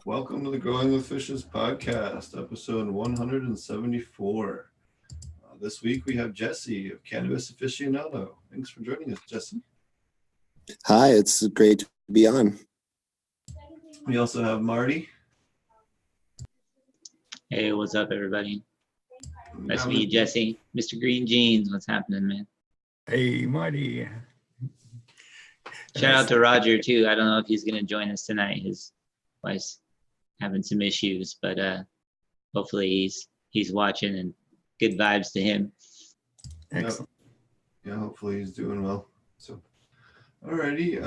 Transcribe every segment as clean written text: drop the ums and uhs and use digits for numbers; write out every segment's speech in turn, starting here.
Welcome to the Growing with Fishes podcast, episode 174. This week we have Jesse of Cannabis Aficionado. Thanks for joining us, Jesse. Hi, it's great to be on. We also have Marty. Hey, what's up, everybody? Nice to meet you, Jesse. Mr. Green Jeans, what's happening, man? Hey, Marty. Shout out to Roger, too. I don't know if he's going to join us tonight. His wife's having some issues, but hopefully he's watching, and good vibes to him. Excellent. Yeah, hopefully he's doing well. So, alrighty.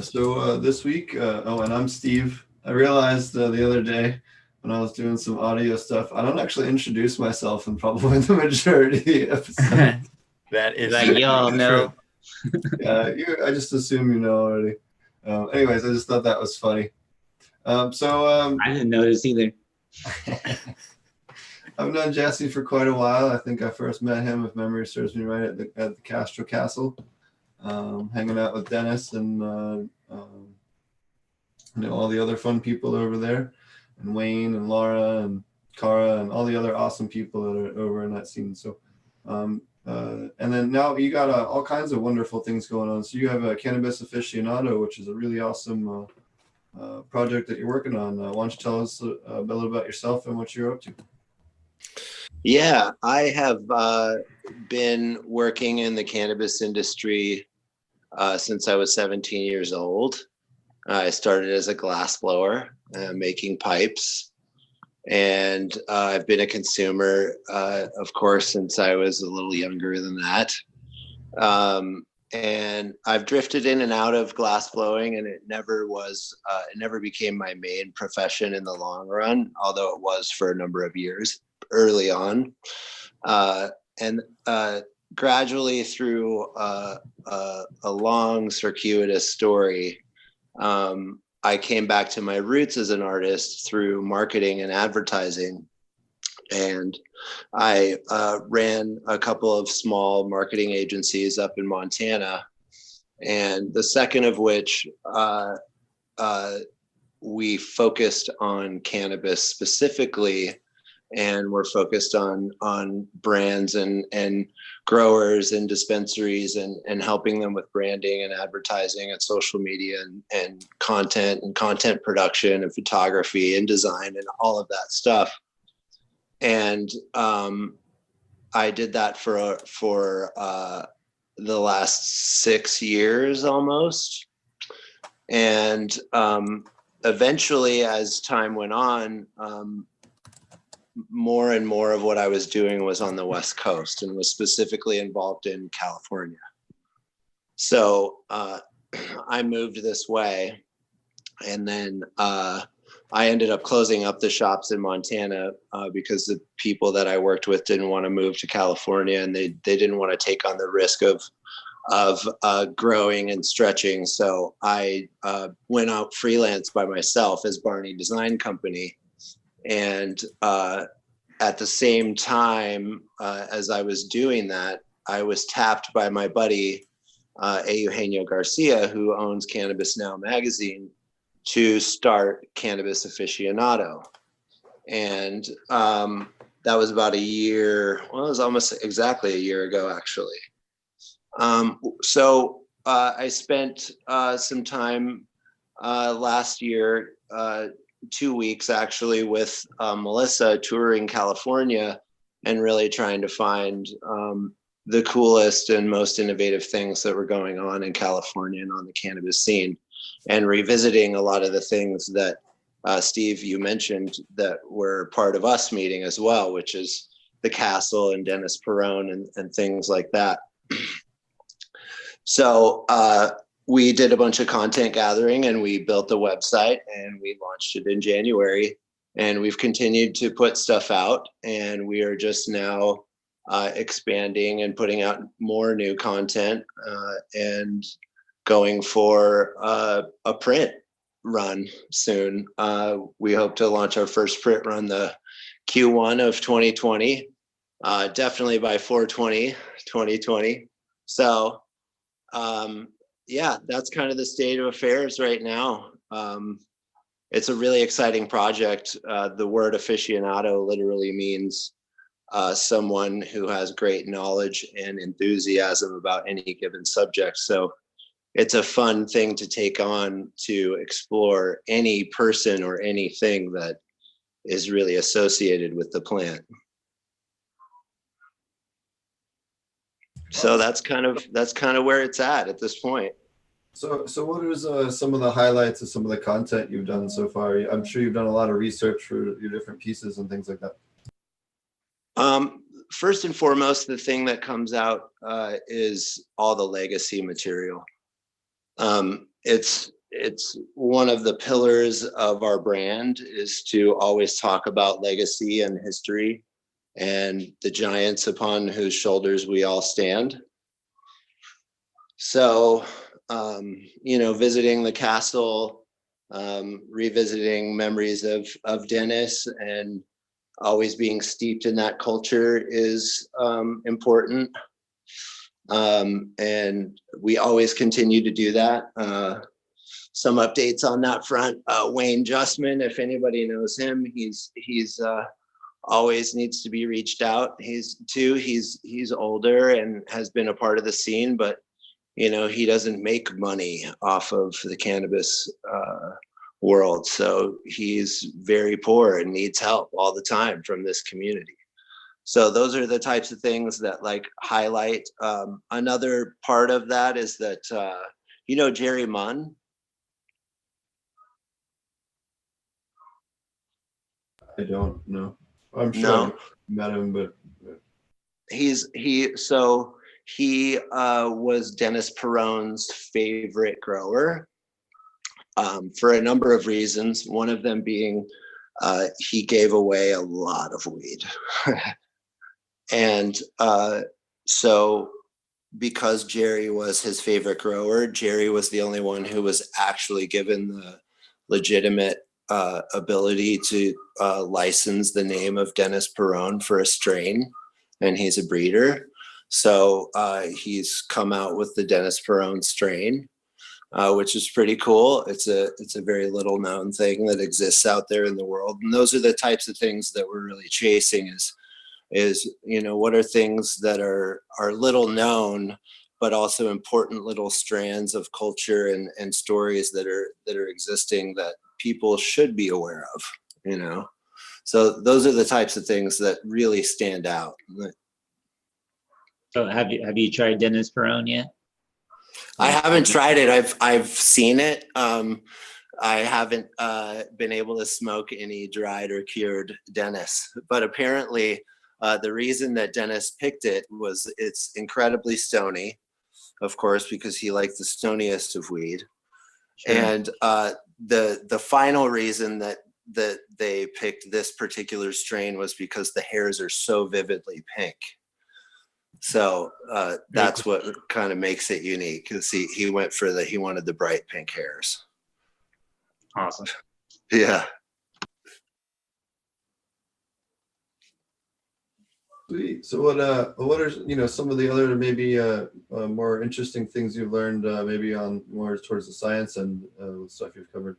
So this week, and I'm Steve. I realized the other day when I was doing some audio stuff, I don't actually introduce myself in probably the majority of the episodes. That is like, y'all know. Yeah, I just assume you know already. Anyways, I just thought that was funny. I didn't notice either. I've known Jesse for quite a while. I think I first met him, if memory serves me right, at the Castro Castle, hanging out with Dennis and all the other fun people over there, and Wayne and Laura and Cara and all the other awesome people that are over in that scene. So, and then now you got all kinds of wonderful things going on. So you have a Cannabis Aficionado, which is a really awesome project that you're working on. Why don't you tell us a little about yourself and what you're up to? Yeah, I have been working in the cannabis industry since I was 17 years old. I started as a glass blower, making pipes. And I've been a consumer, of course, since I was a little younger than that. And I've drifted in and out of glass blowing, and it never became my main profession in the long run, although it was for a number of years early on. And gradually through a long circuitous story, I came back to my roots as an artist through marketing and advertising. And I ran a couple of small marketing agencies up in Montana, and the second of which we focused on cannabis specifically, and we're focused on brands and growers and dispensaries and helping them with branding and advertising and social media and content production and photography and design and all of that stuff. And I did that for the last 6 years almost. And eventually, as time went on, more and more of what I was doing was on the West Coast and was specifically involved in California. So I moved this way, and then I ended up closing up the shops in Montana because the people that I worked with didn't want to move to California, and they didn't want to take on the risk of growing and stretching. So I went out freelance by myself as Barney Design Company. And at the same time as I was doing that, I was tapped by my buddy, Eugenio Garcia, who owns Cannabis Now magazine, to start Cannabis Aficionado. And that was about a year, well, it was almost exactly a year ago, actually. So I spent some time last year, 2 weeks actually, with Melissa touring California and really trying to find the coolest and most innovative things that were going on in California and on the cannabis scene, and revisiting a lot of the things that Steve, you mentioned that were part of us meeting as well, which is the Castle and Dennis Perrone and things like that. So we did a bunch of content gathering, and we built the website, and we launched it in January, and we've continued to put stuff out, and we are just now expanding and putting out more new content and going for a print run soon. We hope to launch our first print run the Q1 of 2020, definitely by 4/20, 2020. So yeah, that's kind of the state of affairs right now. It's a really exciting project. The word aficionado literally means someone who has great knowledge and enthusiasm about any given subject. So it's a fun thing to take on, to explore any person or anything that is really associated with the plant. So that's kind of where it's at this point. So what is some of the highlights of some of the content you've done so far? I'm sure you've done a lot of research for your different pieces and things like that. First and foremost, the thing that comes out is all the legacy material. It's one of the pillars of our brand is to always talk about legacy and history and the giants upon whose shoulders we all stand. So, visiting the castle, revisiting memories of Dennis, and always being steeped in that culture is important. And we always continue to do that. Some updates on that front. Wayne Justman, if anybody knows him, he's always needs to be reached out. He's older and has been a part of the scene, but he doesn't make money off of the cannabis world. So he's very poor and needs help all the time from this community. So those are the types of things that highlight. Another part of that is that, Jerry Munn. I don't know. I'm sure I met him, but he was Dennis Peron's favorite grower for a number of reasons. One of them being he gave away a lot of weed. And so because Jerry was his favorite grower, Jerry was the only one who was actually given the legitimate ability to license the name of Dennis Peron for a strain, and he's a breeder. So he's come out with the Dennis Peron strain, which is pretty cool. It's a very little known thing that exists out there in the world, and those are the types of things that we're really chasing. Is what are things that are little known, but also important little strands of culture and stories that are existing that people should be aware of. So those are the types of things that really stand out. So have you tried Dennis Peron yet? I haven't tried it. I've seen it. I haven't been able to smoke any dried or cured Dennis, but apparently the reason that Dennis picked it was it's incredibly stony, of course, because he likes the stoniest of weed. Sure. And the final reason that they picked this particular strain was because the hairs are so vividly pink. So that's what kind of makes it unique, because he wanted the bright pink hairs. Awesome. Yeah. Sweet. So what are some of the other maybe more interesting things you've learned maybe on more towards the science and stuff you've covered?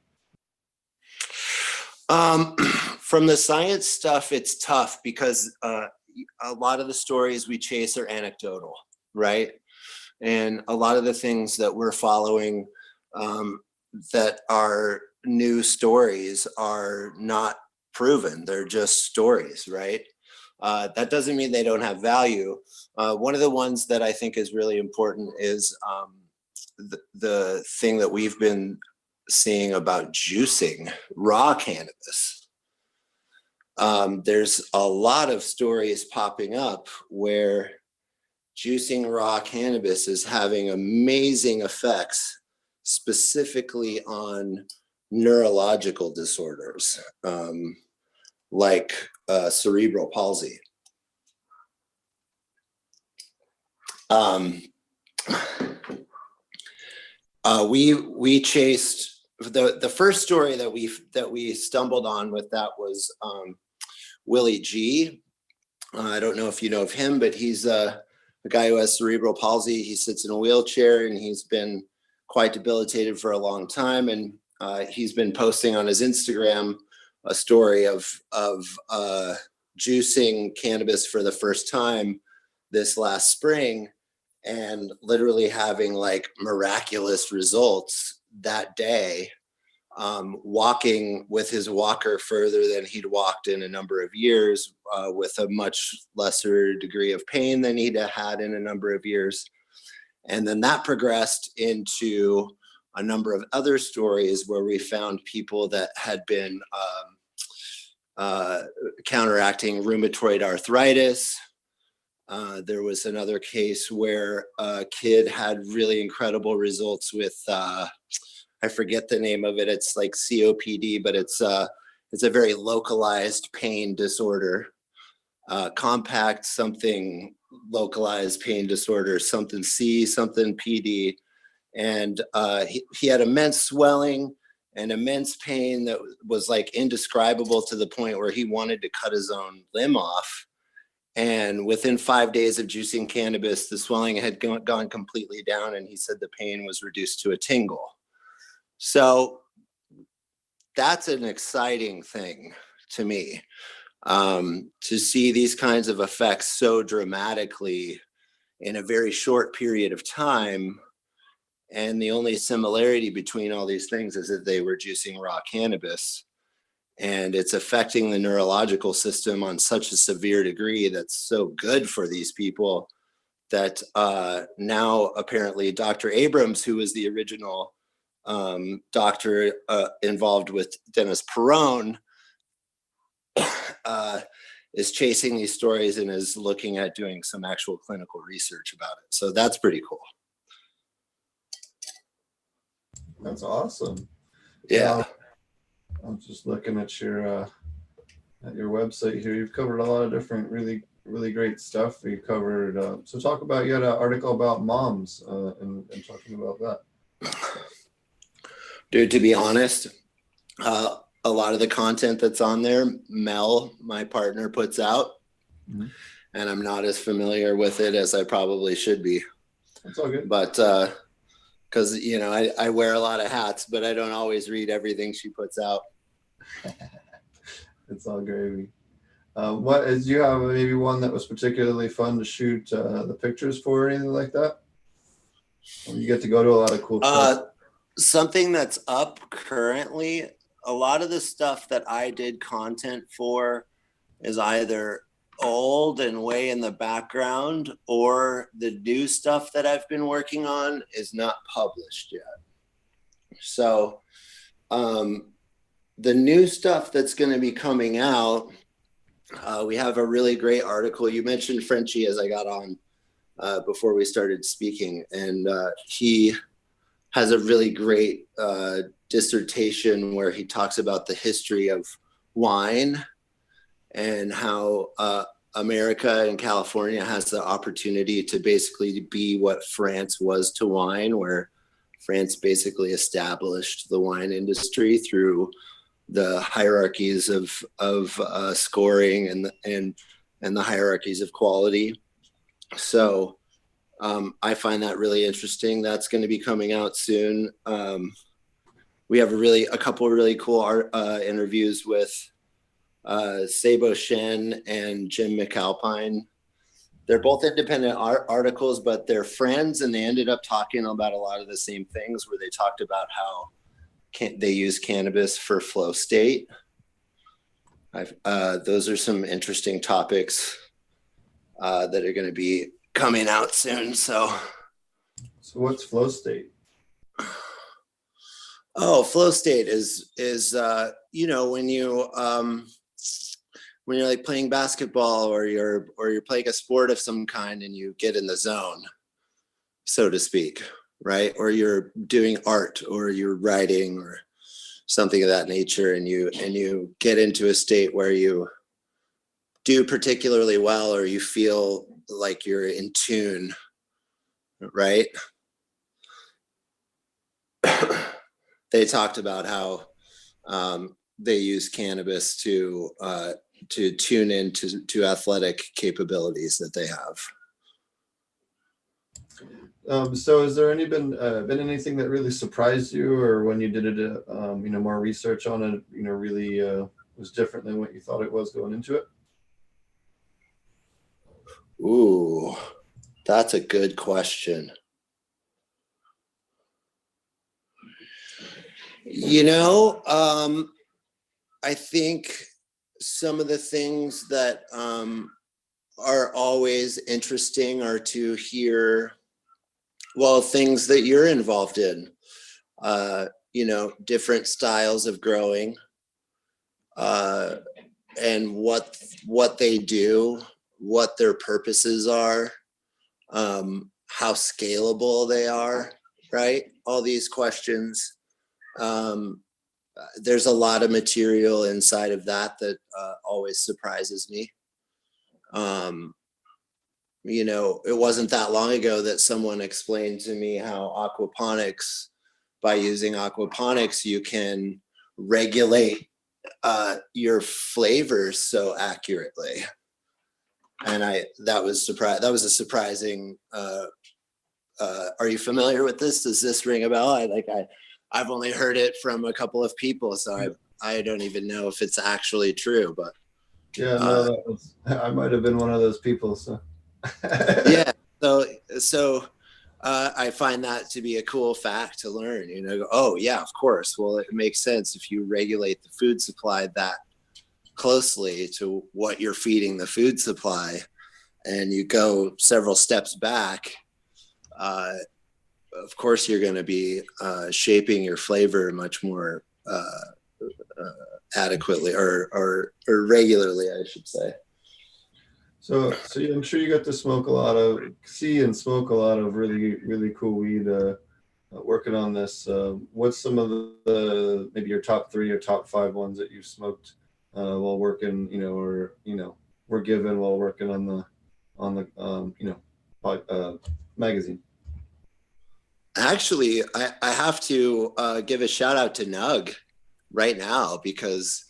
From the science stuff, it's tough because a lot of the stories we chase are anecdotal, right? And a lot of the things that we're following that are new stories are not proven. They're just stories, right? That doesn't mean they don't have value. One of the ones that I think is really important is the thing that we've been seeing about juicing raw cannabis. There's a lot of stories popping up where juicing raw cannabis is having amazing effects, specifically on neurological disorders, like cerebral palsy. We chased the first story that we stumbled on with that was Willie G. I don't know if you know of him, but he's a guy who has cerebral palsy. He sits in a wheelchair and he's been quite debilitated for a long time. And he's been posting on his Instagram a story of juicing cannabis for the first time this last spring, and literally having like miraculous results that day, walking with his walker further than he'd walked in a number of years, with a much lesser degree of pain than he'd had in a number of years. And then that progressed into a number of other stories where we found people that had been counteracting rheumatoid arthritis. There was another case where a kid had really incredible results with, I forget the name of it. It's like COPD, but it's a very localized pain disorder, compact something localized pain disorder, something C, something PD. And he had immense swelling and immense pain that was like indescribable, to the point where he wanted to cut his own limb off. And within 5 days of juicing cannabis, the swelling had gone completely down, and he said the pain was reduced to a tingle. So that's an exciting thing to me, to see these kinds of effects so dramatically in a very short period of time. And the only similarity between all these things is that they were juicing raw cannabis, and it's affecting the neurological system on such a severe degree that's so good for these people that now apparently Dr. Abrams, who was the original doctor involved with Dennis Perrone, is chasing these stories and is looking at doing some actual clinical research about it. So that's pretty cool. That's awesome. Yeah. I'm just looking at your website here. You've covered a lot of different really great stuff. You covered so talk about, you had an article about moms and talking about that. Dude, to be honest, a lot of the content that's on there, Mel, my partner, puts out, and I'm not as familiar with it as I probably should be. That's all good. But because I wear a lot of hats, but I don't always read everything she puts out. It's all gravy. Do you have maybe one that was particularly fun to shoot the pictures for, or anything like that? You get to go to a lot of cool stuff. Something that's up currently, a lot of the stuff that I did content for is either old and way in the background, or the new stuff that I've been working on is not published yet. So the new stuff that's going to be coming out, we have a really great article. You mentioned Frenchie as I got on before we started speaking, and he has a really great dissertation where he talks about the history of wine and how America and California has the opportunity to basically be what France was to wine, where France basically established the wine industry through the hierarchies of scoring and the hierarchies of quality. So I find that really interesting. That's going to be coming out soon. We have a couple of really cool interviews with Sabo Shen and Jim McAlpine. They're both independent articles, but they're friends, and they ended up talking about a lot of the same things, where they talked about how they use cannabis for flow state. Those are some interesting topics that are going to be coming out soon. So what's flow state? Oh, flow state is when you're like playing basketball, or you're playing a sport of some kind, and you get in the zone, so to speak, right? Or you're doing art, or you're writing, or something of that nature, and you get into a state where you do particularly well, or you feel like you're in tune, right? They talked about how they use cannabis to tune into athletic capabilities that they have. So has there been anything that really surprised you, or when you did it, more research on it, really was different than what you thought it was going into it? Ooh, that's a good question. I think some of the things that are always interesting are to hear, things that you're involved in, different styles of growing, and what they do, what their purposes are, how scalable they are, right? All these questions. There's a lot of material inside of that always surprises me. It wasn't that long ago that someone explained to me how aquaponics, by using aquaponics, you can regulate your flavors so accurately. And that was a surprising, are you familiar with this? Does this ring a bell? I've only heard it from a couple of people, so I don't even know if it's actually true, but yeah, no, I might have been one of those people. So yeah, so I find that to be a cool fact to learn. Oh yeah, of course. Well, it makes sense if you regulate the food supply that closely to what you're feeding the food supply, and you go several steps back. Of course, you're going to be shaping your flavor much more adequately or regularly, I should say. So yeah, I'm sure you got to smoke a lot of really, really cool weed working on this. What's some of the maybe your top 3 or top 5 ones that you've smoked while working, were given while working on the magazine? Actually, I have to give a shout out to Nug right now, because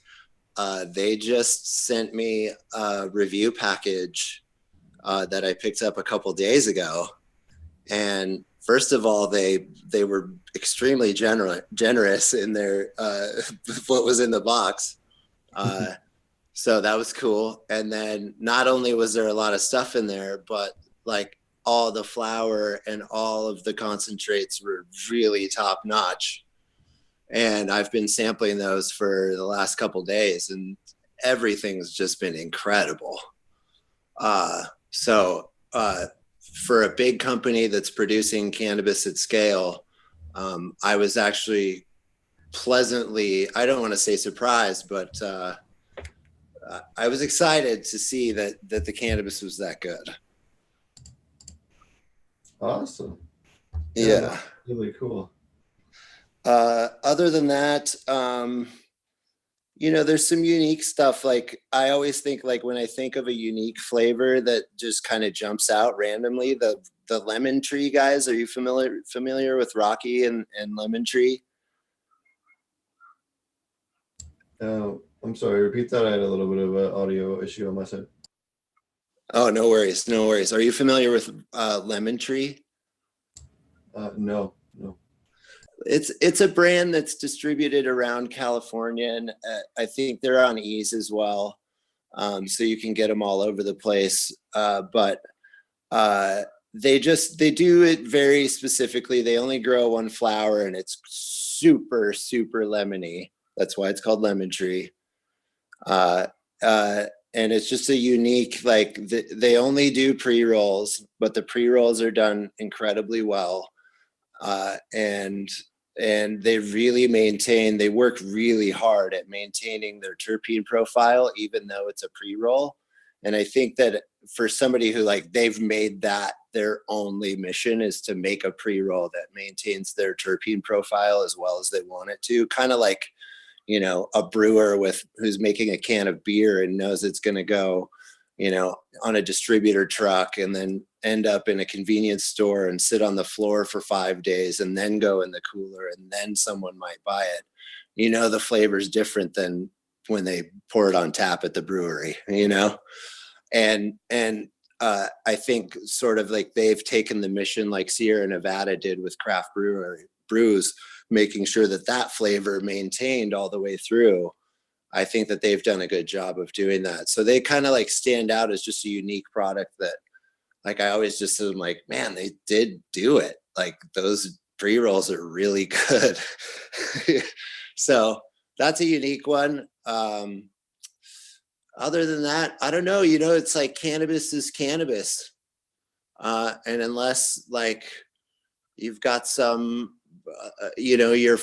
they just sent me a review package that I picked up a couple days ago. And first of all, they were extremely generous in their what was in the box. So that was cool. And then not only was there a lot of stuff in there, but all the flour and all of the concentrates were really top notch. And I've been sampling those for the last couple of days, and everything's just been incredible. So for a big company that's producing cannabis at scale, I was actually pleasantly, I don't want to say surprised, but I was excited to see that the cannabis was that good. Awesome. Yeah. Really cool. Other than that, there's some unique stuff. I always think when I think of a unique flavor that just kind of jumps out randomly, the lemon tree guys. Are you familiar with Rocky and lemon tree? I'm sorry, repeat that. I had a little bit of an audio issue on my side. Oh, no worries. No worries. Are you familiar with lemon tree? No. It's a brand that's distributed around California, and I think they're on Ease as well, so you can get them all over the place. But they do it very specifically. They only grow one flower, and it's super, super lemony. That's why it's called lemon tree. And it's just a unique, they only do pre-rolls, but the pre-rolls are done incredibly well. And they work really hard at maintaining their terpene profile, even though it's a pre-roll. And I think that for somebody who they've made that their only mission is to make a pre-roll that maintains their terpene profile as well as they want it to, kind of like, a brewer who's making a can of beer and knows it's going to go, on a distributor truck and then end up in a convenience store and sit on the floor for 5 days and then go in the cooler and then someone might buy it. The flavor's different than when they pour it on tap at the brewery, you know? And I think sort of like they've taken the mission like Sierra Nevada did with craft brews, making sure that that flavor maintained all the way through. I think that they've done a good job of doing that. So they kind of like stand out as just a unique product that, like, I always just am like, man, they did do it. Like, those pre-rolls are really good. So that's a unique one. Other than that, I don't know, you know, it's like cannabis is cannabis. And unless like you've got some, you know, you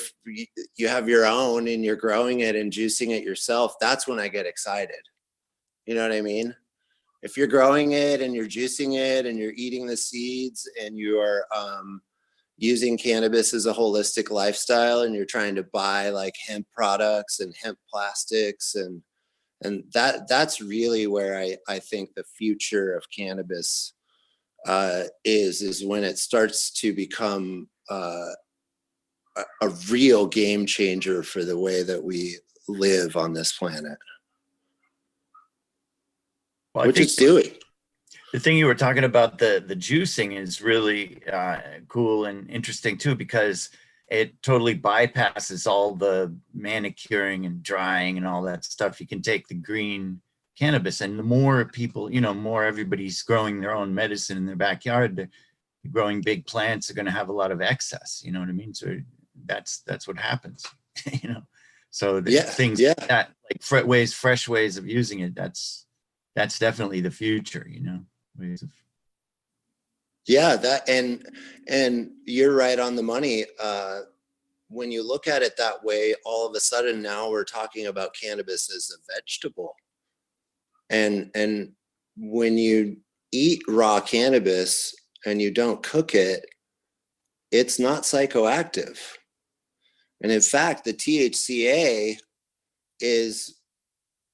have your own and you're growing it and juicing it yourself, that's when I get excited. You know what I mean? If you're growing it and you're juicing it and you're eating the seeds and you're using cannabis as a holistic lifestyle and you're trying to buy like hemp products and hemp plastics and that's really where I think the future of cannabis is when it starts to become a real game changer for the way that we live on this planet. Well, which it's doing. The thing you were talking about, the juicing, is really cool and interesting too, because it totally bypasses all the manicuring and drying and all that stuff. You can take the green cannabis, and the more people, you know, more everybody's growing their own medicine in their backyard, the growing big plants are going to have a lot of excess, you know what I mean? So that's what happens, you know? So the things like that, like fresh ways of using it, that's definitely the future, you know? Ways of... Yeah, that and you're right on the money. When you look at it that way, all of a sudden now we're talking about cannabis as a vegetable. And when you eat raw cannabis and you don't cook it, it's not psychoactive. And in fact, the THCA is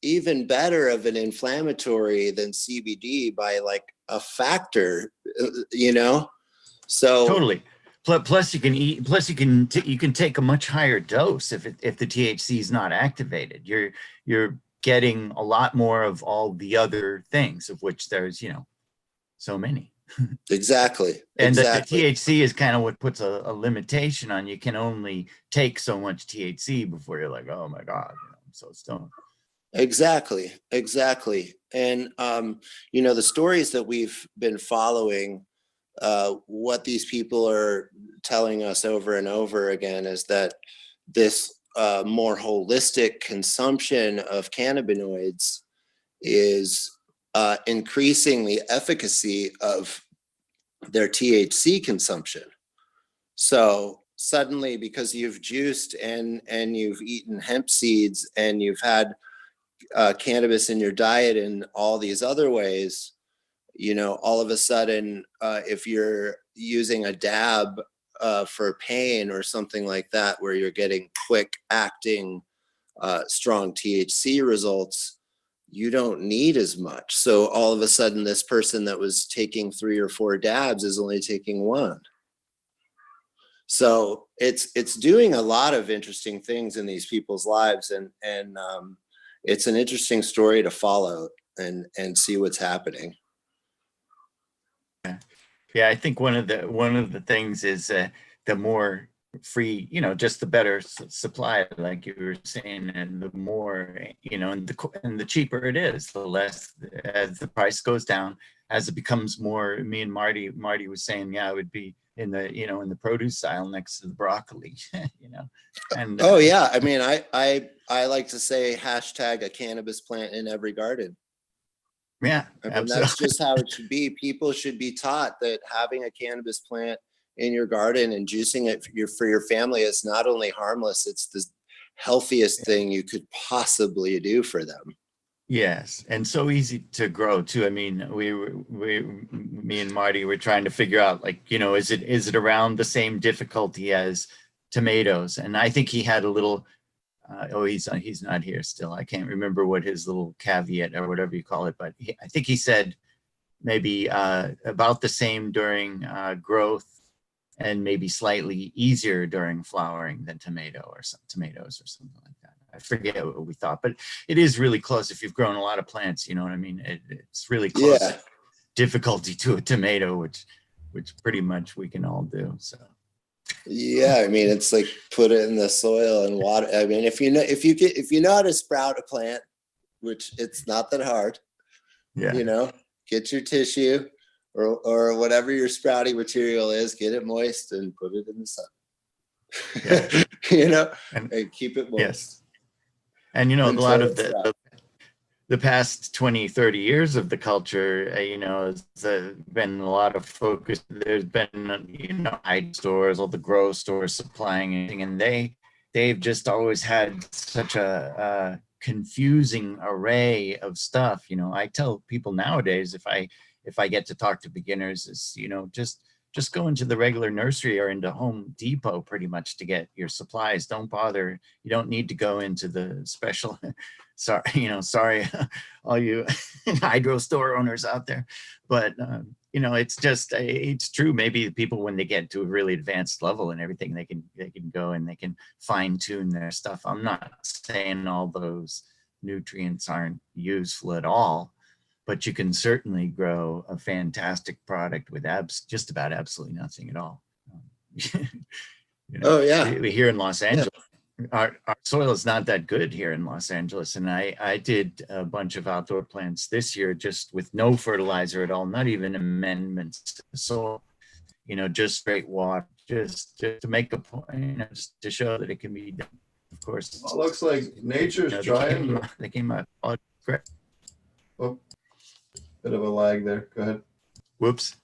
even better of an inflammatory than CBD by like a factor, you know? So totally. Plus you can eat, plus you can take a much higher dose if the THC is not activated. You're getting a lot more of all the other things, of which there's, you know, so many. Exactly. And the THC is kind of what puts a limitation on. You can only take so much THC before you're like, oh my God, you know, I'm so stoned. Exactly. And, you know, the stories that we've been following, what these people are telling us over and over again is that this more holistic consumption of cannabinoids is increasing the efficacy of their THC consumption. So suddenly, because you've juiced and you've eaten hemp seeds and you've had cannabis in your diet in all these other ways, you know, all of a sudden, if you're using a dab for pain or something like that, where you're getting quick acting, strong THC results, you don't need as much. So all of a sudden, this person that was taking 3 or 4 dabs is only taking 1. So it's doing a lot of interesting things in these people's lives, and it's an interesting story to follow and see what's happening. Yeah, I think one of the things is the more free, you know, just the better supply, like you were saying, and the more, you know, and the cheaper it is, the less, as the price goes down, as it becomes more. Me and Marty was saying, yeah, it would be in the, you know, in the produce aisle next to the broccoli, you know. And oh yeah, I mean, I like to say hashtag a cannabis plant in every garden. Yeah, I mean, absolutely. that's just how it should be. People should be taught that having a cannabis plant in your garden and juicing it for your family is not only harmless, it's the healthiest thing you could possibly do for them. Yes, and so easy to grow too. I mean, me and Marty were trying to figure out, like, you know, is it around the same difficulty as tomatoes? And I think he had a little. He's not here still. I can't remember what his little caveat or whatever you call it, but I think he said maybe about the same during growth, and maybe slightly easier during flowering than tomatoes or something like that. I forget what we thought, but it is really close. If you've grown a lot of plants, you know what I mean? It's really close. Yeah. Difficulty to a tomato, which pretty much we can all do. So. Yeah, I mean, it's like put it in the soil and water. I mean, if you know how to sprout a plant, which it's not that hard, Yeah. you know, get your tissue or whatever your sprouting material is, get it moist and put it in the sun. Yeah. You know, and keep it moist. Yes. And, you know, a lot of the past 20, 30 years of the culture, you know, there's been a lot of focus. There's been, you know, hide stores, all the grow stores supplying anything, and they've just always had such a confusing array of stuff. You know, I tell people nowadays, if I get to talk to beginners, is, you know, just go into the regular nursery or into Home Depot pretty much to get your supplies. Don't bother. You don't need to go into the special, sorry, all you hydro store owners out there. But, you know, it's true. Maybe people, when they get to a really advanced level and everything, they can go and they can fine tune their stuff. I'm not saying all those nutrients aren't useful at all, but you can certainly grow a fantastic product with just about absolutely nothing at all. You know, oh yeah, here in Los Angeles, our soil is not that good here in Los Angeles, and I did a bunch of outdoor plants this year just with no fertilizer at all, not even amendments to the soil. You know, just straight water, just to make a point, you know, just to show that it can be done. Of course, Well, it looks like nature's trying. They came out all great. Oh, bit of a lag there. Go ahead. Whoops.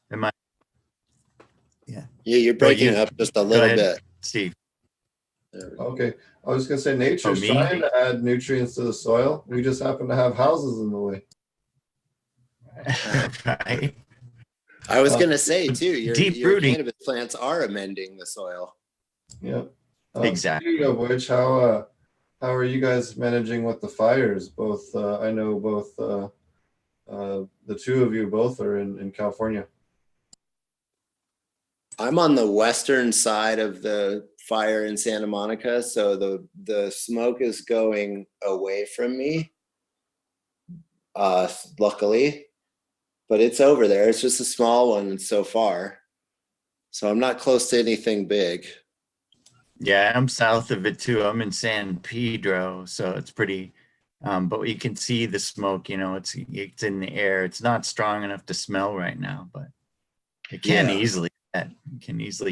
Yeah, you're breaking up just a little bit, Steve. Okay, I was gonna say nature's trying to add nutrients to the soil. We just happen to have houses in the way. Right. I was gonna say too, your rooting. cannabis plants are amending the soil. Yeah. Exactly. Speaking of which, how are you guys managing with the fires? Both I know both the two of you both are in California. I'm on the western side of the fire in Santa Monica, so the smoke is going away from me, luckily, but it's over there. It's just a small one so far, so I'm not close to anything big. Yeah, I'm south of it too. I'm in San Pedro, so it's pretty, but you can see the smoke. You know, it's in the air. It's not strong enough to smell right now, but it can easily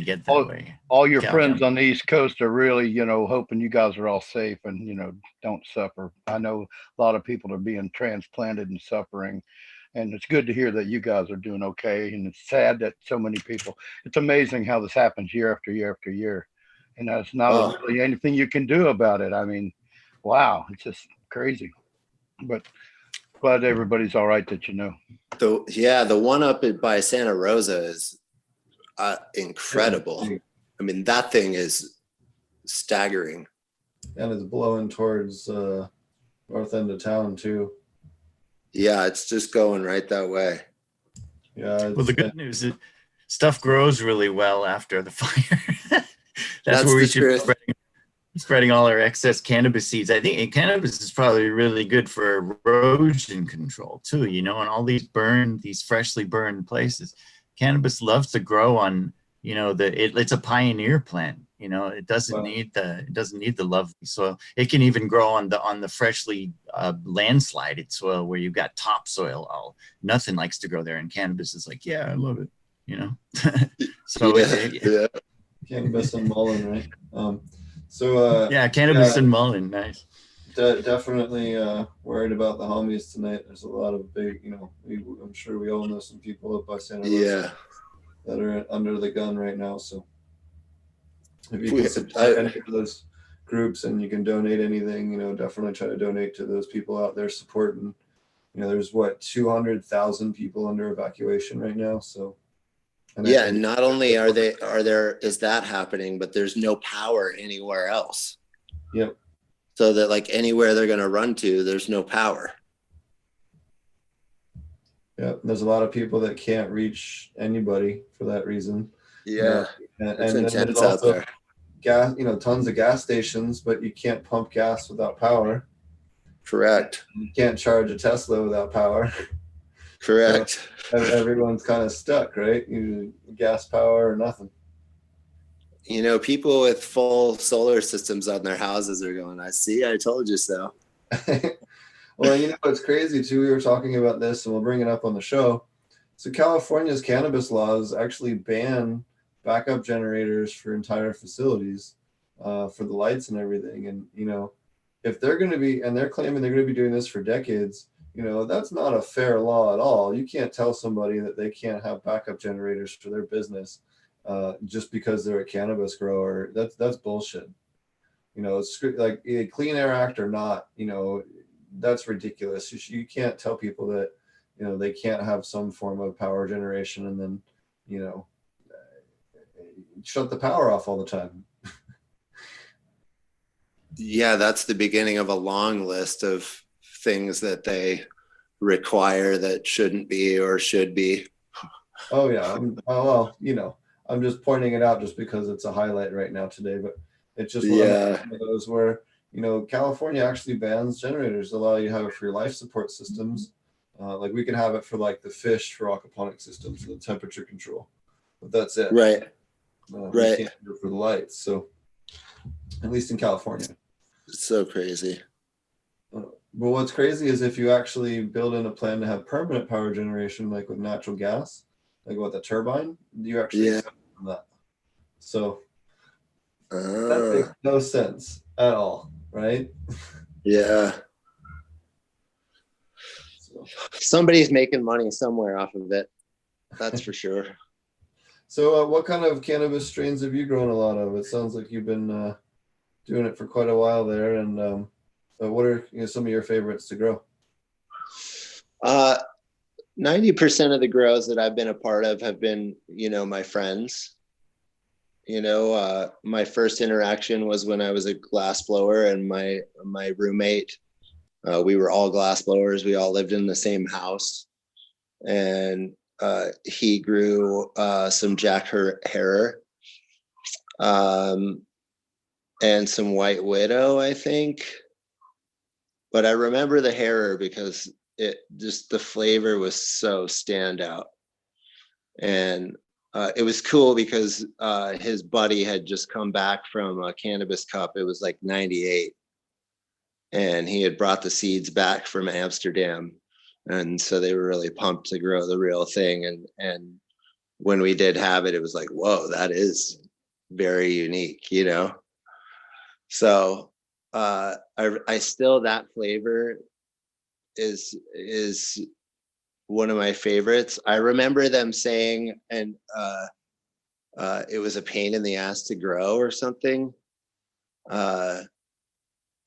get that way. All your friends on the East Coast are really, you know, hoping you guys are all safe and, you know, don't suffer. I know a lot of people are being transplanted and suffering, and it's good to hear that you guys are doing okay. And it's sad that so many people. It's amazing how this happens year after year after year, and there's not really anything you can do about it. I mean, wow, it's just crazy. But glad everybody's all right that you know. The one up by Santa Rosa is incredible. I mean, that thing is staggering. And it's blowing towards north end of town too. Yeah, it's just going right that way. Yeah. Well, the good news is stuff grows really well after the fire. That's where we should be spreading all our excess cannabis seeds. I think cannabis is probably really good for erosion control too, you know, and all these freshly burned places. Cannabis loves to grow on, you know, it's a pioneer plant. You know, it doesn't need the lovely soil. It can even grow on the freshly landslided soil where you've got topsoil. Nothing likes to grow there, and cannabis is like, yeah, I love it. You know, so yeah. Cannabis and mullein, right? Cannabis and mullein, nice. Definitely worried about the homies tonight. There's a lot of big, you know, I'm sure we all know some people up by Santa Rosa that are under the gun right now. So if you can support any of those groups and you can donate anything, you know, definitely try to donate to those people out there supporting. You know, there's 200,000 people under evacuation right now. So and not only is that happening, but there's no power anywhere else. Yep. So that like anywhere they're going to run to, there's no power. Yeah, there's a lot of people that can't reach anybody for that reason. Yeah, and it's then intense there's also out there. gas, tons of gas stations, but you can't pump gas without power. Correct. You can't charge a Tesla without power. Correct. So everyone's kind of stuck, right? Gas power or nothing. People with full solar systems on their houses are going, I told you so. Well, it's crazy too. We were talking about this, and we'll bring it up on the show. So California's cannabis laws actually ban backup generators for entire facilities, for the lights and everything. And, if they're going to be, and they're claiming they're going to be doing this for decades, that's not a fair law at all. You can't tell somebody that they can't have backup generators for their business just because they're a cannabis grower. That's bullshit. It's like a Clean Air Act or not, that's ridiculous. You can't tell people that, they can't have some form of power generation and then, shut the power off all the time. Yeah, that's the beginning of a long list of things that they require that shouldn't be or should be. Oh yeah. I'm just pointing it out just because it's a highlight right now today, but it's just one of those where, California actually bans generators, allow you to have it for your life support systems. Like we can have it for like the fish for aquaponic systems, the temperature control, but that's it. Right. We can't do it for the lights. So at least in California. It's so crazy. But what's crazy is if you actually build in a plan to have permanent power generation, like with natural gas, like with a turbine, you actually accept that. So that makes no sense at all, right? Yeah. So. Somebody's making money somewhere off of it. That's for sure. So what kind of cannabis strains have you grown a lot of? It sounds like you've been doing it for quite a while there. And what are some of your favorites to grow? 90% of the grows that I've been a part of have been, my friends. My first interaction was when I was a glass blower, and my roommate, we were all glass blowers. We all lived in the same house, and he grew some Jack Herer, and some White Widow, I think. But I remember the Herer because the flavor was so standout. And it was cool because his buddy had just come back from a Cannabis Cup. It was like 98. And he had brought the seeds back from Amsterdam. And so they were really pumped to grow the real thing. And when we did have it, it was like, whoa, that is very unique, So I still, that flavor is one of my favorites. I remember them saying, and it was a pain in the ass to grow or something.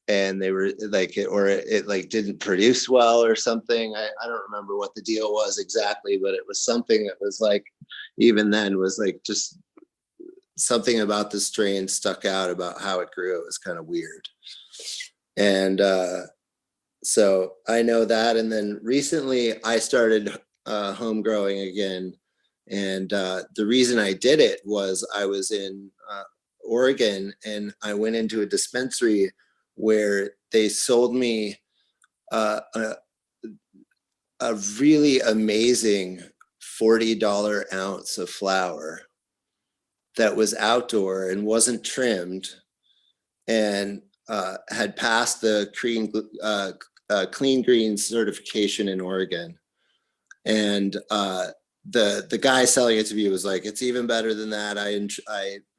And they were like, it like didn't produce well or something. I don't remember what the deal was exactly, but it was something that was like, even then was like, just something about the strain stuck out about how it grew. It was kind of weird. And so I know that. And then recently I started home growing again. And the reason I did it was I was in Oregon, and I went into a dispensary where they sold me a really amazing $40 ounce of flower that was outdoor and wasn't trimmed, and had passed the clean green certification in Oregon. And the guy selling it to me was like, it's even better than that. I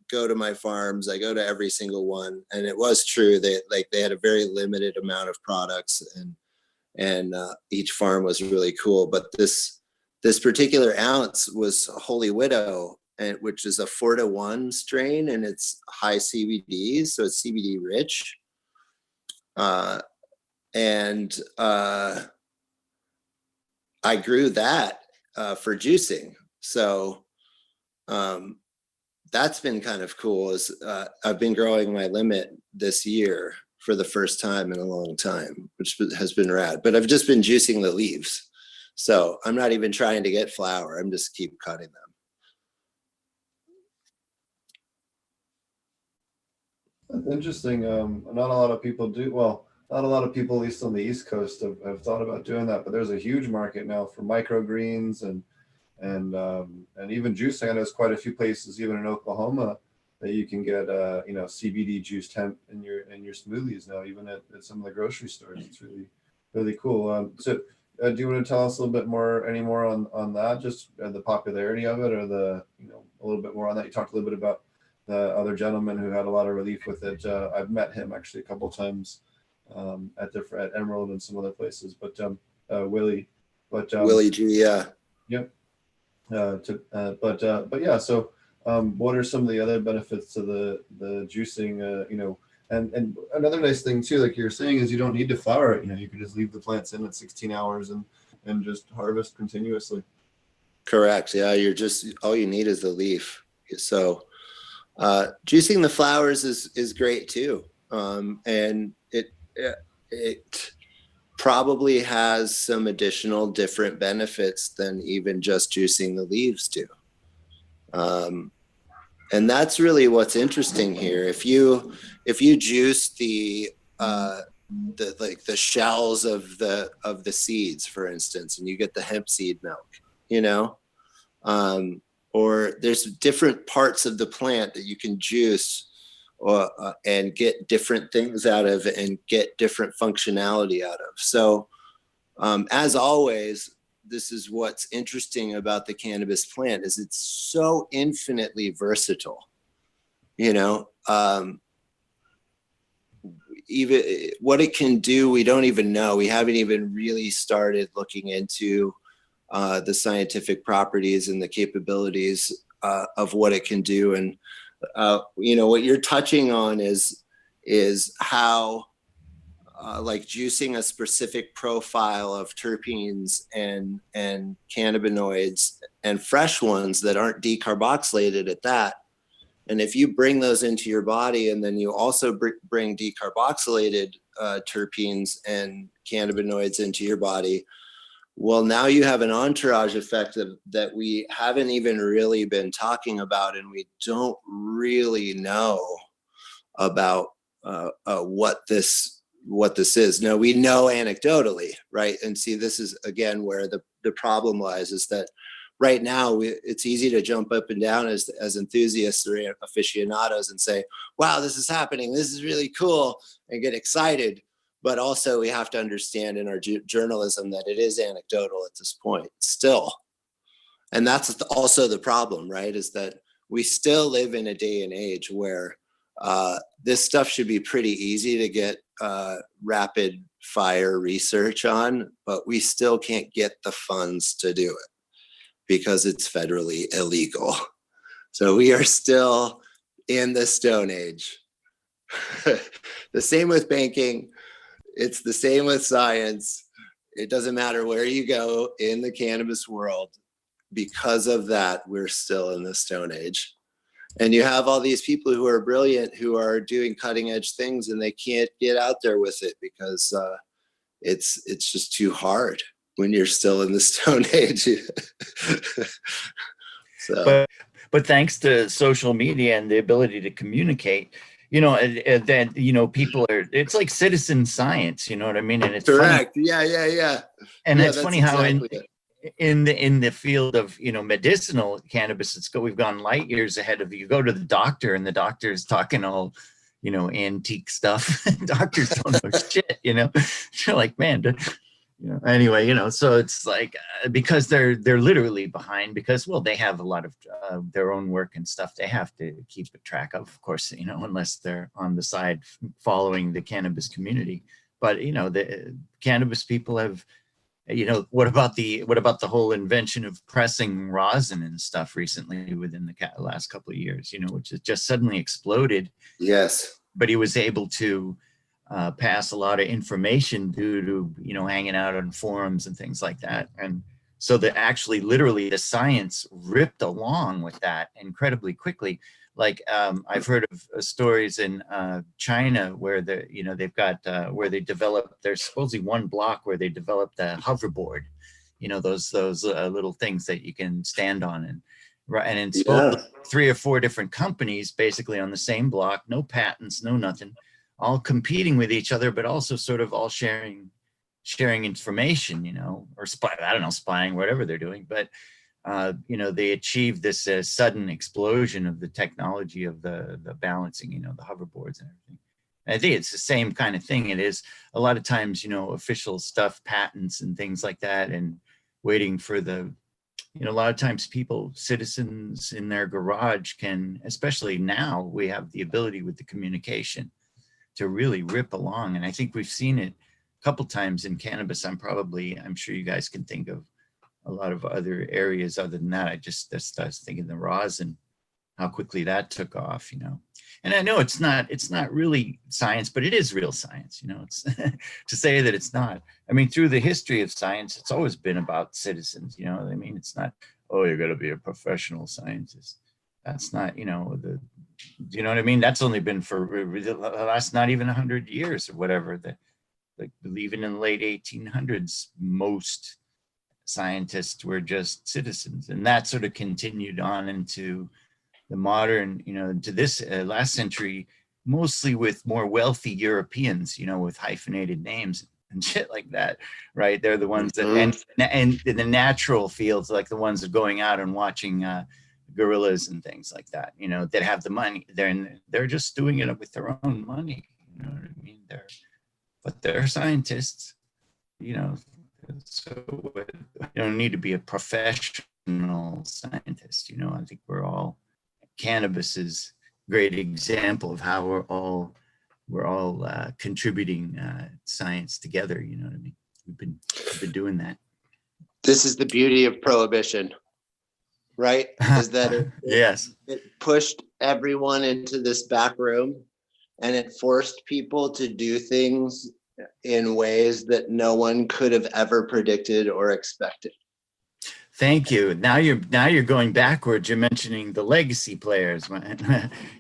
go to my farms, I go to every single one. And it was true that like they had a very limited amount of products, and each farm was really cool. But this particular ounce was Holy Widow, which is a 4-to-1 strain, and it's high CBD, so it's CBD rich. And I grew that for juicing. So that's been kind of cool. I've been growing my limit this year for the first time in a long time, which has been rad. But I've just been juicing the leaves. So I'm not even trying to get flower. I'm just keep cutting them. That's interesting. Not a lot of people do. Well, not a lot of people, at least on the East Coast, have thought about doing that. But there's a huge market now for microgreens and even juicing. I know there's quite a few places, even in Oklahoma, that you can get CBD juiced hemp in your smoothies now, even at some of the grocery stores. It's really cool. So, do you want to tell us a little bit more, any more on that? Just the popularity of it, or a little bit more on that. You talked a little bit about the other gentleman who had a lot of relief with it. I've met him actually a couple times at Emerald and some other places, but Willie, Willie G, yeah. Yep. But yeah. So, what are some of the other benefits to the juicing? And another nice thing too, like you're saying, is you don't need to flower it. You can just leave the plants in at 16 hours and just harvest continuously. Correct. Yeah, all you need is the leaf. So juicing the flowers is great too, and it probably has some additional different benefits than even just juicing the leaves do. And that's really what's interesting here. If you juice the shells of the seeds, for instance, and you get the hemp seed milk, or there's different parts of the plant that you can juice and get different things out of and get different functionality out of. So as always, this is what's interesting about the cannabis plant, is it's so infinitely versatile. Even what it can do, we don't even know. We haven't even really started looking into the scientific properties and the capabilities of what it can do. And what you're touching on is how like juicing a specific profile of terpenes and cannabinoids and fresh ones that aren't decarboxylated at that. And if you bring those into your body, and then you also bring decarboxylated terpenes and cannabinoids into your body, well, now you have an entourage effect that we haven't even really been talking about, and we don't really know about what this is. Now, we know anecdotally, right? And see, this is again where the problem lies, is that right now it's easy to jump up and down as enthusiasts or aficionados and say, wow, this is happening, this is really cool, and get excited. But also we have to understand in our journalism that it is anecdotal at this point still. And that's also the problem, right? Is that we still live in a day and age where this stuff should be pretty easy to get rapid fire research on, but we still can't get the funds to do it because it's federally illegal. So we are still in the Stone Age. The same with banking. It's the same with science. It doesn't matter where you go in the cannabis world. Because of that, we're still in the Stone Age. And you have all these people who are brilliant, who are doing cutting edge things, and they can't get out there with it because it's just too hard when you're still in the Stone Age. So. But thanks to social media and the ability to communicate, that people it's like citizen science, you know what I mean? And it's correct. Funny. Yeah. And it's funny how in the field of medicinal cannabis, we've gone light years ahead of you. Go to the doctor and the doctor's talking all antique stuff. Doctors don't know shit. You're like, man. Anyway, so it's like because they're literally behind, because they have a lot of their own work and stuff they have to keep track of course, unless they're on the side following the cannabis community. But the cannabis people have, what about the whole invention of pressing rosin and stuff recently within the last couple of years, which has just suddenly exploded. Yes. But he was able to pass a lot of information due to hanging out on forums and things like that. And so that actually literally the science ripped along with that incredibly quickly. Like I've heard of stories in China where they've got where they developed, there's supposedly one block where they developed a hoverboard, those little things that you can stand on right? And it's Yeah. 3 or 4 different companies basically on the same block, no patents, no nothing, all competing with each other, but also sort of all sharing information, you know, or I don't know, spying, whatever they're doing. But you know, they achieved this sudden explosion of the technology of the balancing, you know, the hoverboards and everything. And I think it's the same kind of thing. It is a lot of times, you know, official stuff, patents and things like that, and waiting for the, you know, a lot of times citizens in their garage can, especially now, we have the ability with the communication to really rip along. And I think we've seen it a couple times in cannabis. I'm sure you guys can think of a lot of other areas other than that. I was thinking the rosin, how quickly that took off, you know. And I know it's not really science, but it is real science, you know. It's to say that it's not. I mean, through the history of science, it's always been about citizens, you know. I mean, it's not, oh, you're going to be a professional scientist. That's not, you know, you know what I mean? That's only been for the last not even 100 years or whatever. Like, even in the late 1800s, most scientists were just citizens, and that sort of continued on into the modern, you know, to this last century, mostly with more wealthy Europeans, you know, with hyphenated names and shit like that, right? They're the ones that, and in the natural fields, like the ones that are going out and watching gorillas and things like that, you know, that have the money. They're just doing it with their own money, you know what I mean? But they're scientists, you know. So you don't need to be a professional scientist, you know. I think cannabis is a great example of how we're all contributing science together, you know what I mean. We've been doing that. This is the beauty of prohibition, right? Is that yes, it pushed everyone into this back room, and it forced people to do things in ways that no one could have ever predicted or expected. Thank you. Now you're going backwards. You're mentioning the legacy players,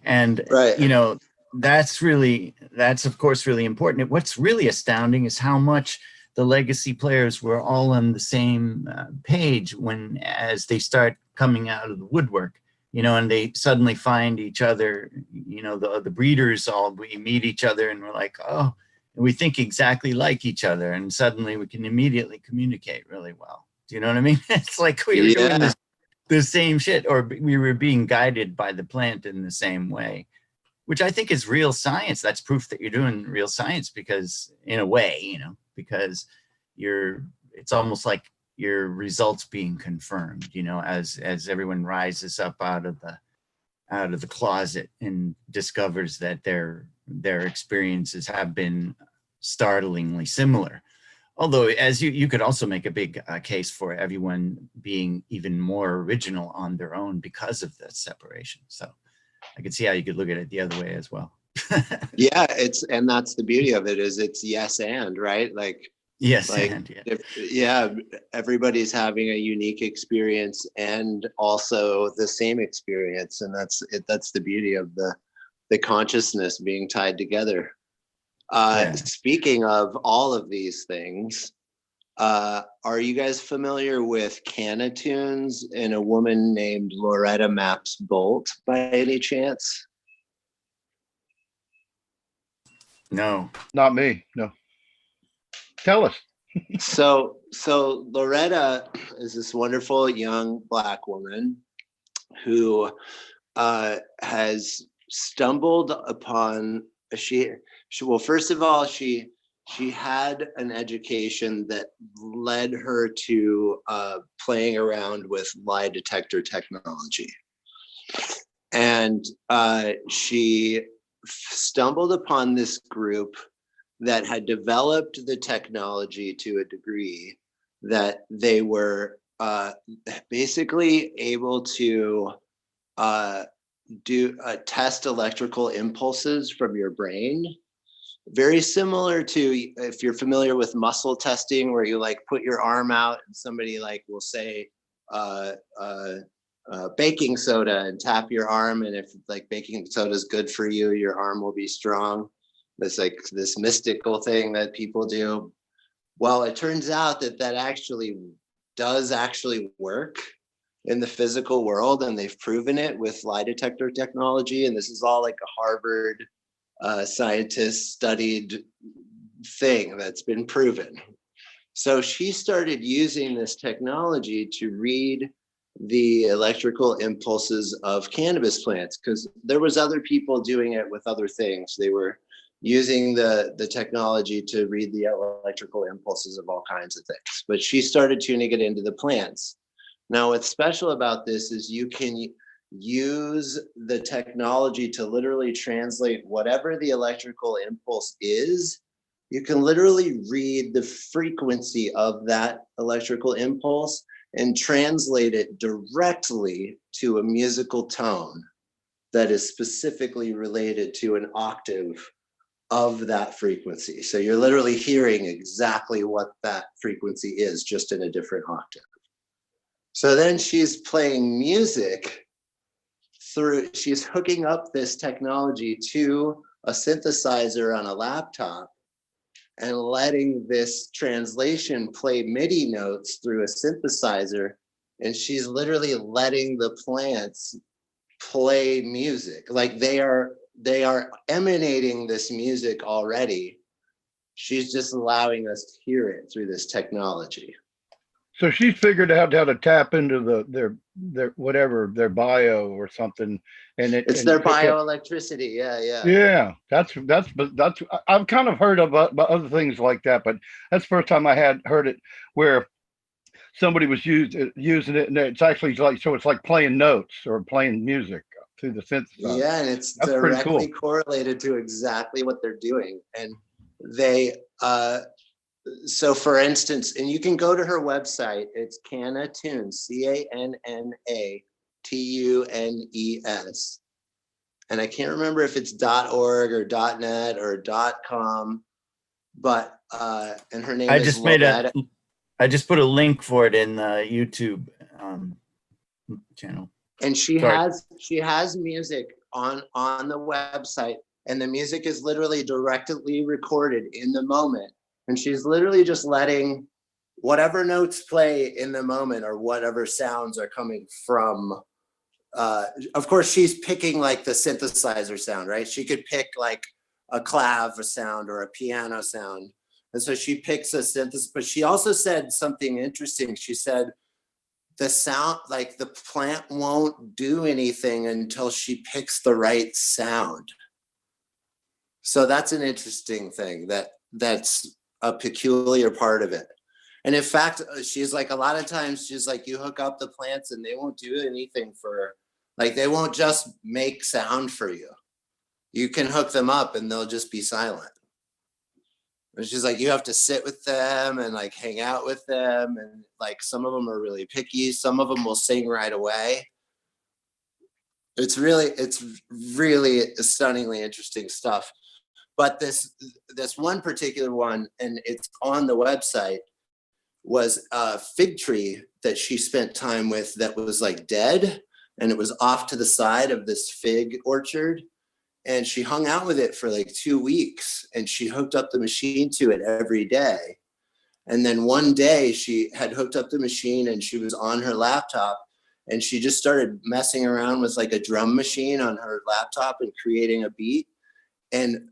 and right. You know, that's of course really important. What's really astounding is how much the legacy players were all on the same page as they start coming out of the woodwork, you know, and they suddenly find each other. You know, the breeders we meet each other and we're like, oh, and we think exactly like each other, and suddenly we can immediately communicate really well. Do you know what I mean? It's like we were doing the same shit, or we were being guided by the plant in the same way, which I think is real science. That's proof that you're doing real science, because in a way, you know, because it's almost like your results being confirmed, you know, as everyone rises up out of the closet and discovers that their experiences have been startlingly similar. Although, as you could also make a big case for everyone being even more original on their own because of the separation. So I could see how you could look at it the other way as well. Yeah, and that's the beauty of it, is it's yes and, right? Like, yes, like, and yeah. Everybody's having a unique experience and also the same experience, and that's the beauty of the consciousness being tied together. Speaking of all of these things, are you guys familiar with Cannatunes and a woman named Loretta Maps Bolt by any chance? No, not me. No. Tell us. So Loretta is this wonderful young Black woman who has stumbled upon well, first of all, she had an education that led her to playing around with lie detector technology. And she stumbled upon this group that had developed the technology to a degree that they were basically able to test electrical impulses from your brain. Very similar to, if you're familiar with muscle testing, where you like put your arm out and somebody like will say baking soda and tap your arm, and if like baking soda is good for you, your arm will be strong. That's like this mystical thing that people do. Well, it turns out that actually does work. in the physical world, and they've proven it with lie detector technology. And this is all like a Harvard scientist studied thing that's been proven. So she started using this technology to read the electrical impulses of cannabis plants, because there was other people doing it with other things. They were using the technology to read the electrical impulses of all kinds of things, but she started tuning it into the plants. Now, what's special about this is you can use the technology to literally translate whatever the electrical impulse is. You can literally read the frequency of that electrical impulse and translate it directly to a musical tone that is specifically related to an octave of that frequency. So you're literally hearing exactly what that frequency is, just in a different octave. So then she's playing music she's hooking up this technology to a synthesizer on a laptop and letting this translation play MIDI notes through a synthesizer. And she's literally letting the plants play music. Like they are emanating this music already. She's just allowing us to hear it through this technology. So she's figured out how to tap into their whatever, their bio or something, and it's their bioelectricity. Yeah. That's I've kind of heard about other things like that, but that's the first time I had heard it where somebody was using it, and it's actually like, so it's like playing notes or playing music through the synthesizer. Yeah, and it's that's directly correlated to exactly what they're doing. And they so for instance, and you can go to her website, it's Canna Tunes, CANNATUNES. And I can't remember if it's .org or .net or .com, but and her name is Loretta. I just put a link for it in the YouTube channel. And she has music on the website, and the music is literally directly recorded in the moment. And she's literally just letting whatever notes play in the moment or whatever sounds are coming from. Of course, she's picking like the synthesizer sound, right? She could pick like a clav sound or a piano sound. And so she picks a synthesis, but she also said something interesting. She said the sound, like the plant won't do anything until she picks the right sound. So that's an interesting thing that's a peculiar part of it. And in fact, she's like, a lot of times she's like, you hook up the plants and they won't do anything for, like, they won't just make sound for you. You can hook them up and they'll just be silent. And she's like, you have to sit with them and like hang out with them. And like, some of them are really picky. Some of them will sing right away. It's really stunningly interesting stuff. But this one particular one, and it's on the website, was a fig tree that she spent time with that was like dead, and it was off to the side of this fig orchard. And she hung out with it for like 2 weeks, and she hooked up the machine to it every day. And then one day she had hooked up the machine and she was on her laptop, and she just started messing around with like a drum machine on her laptop and creating a beat. And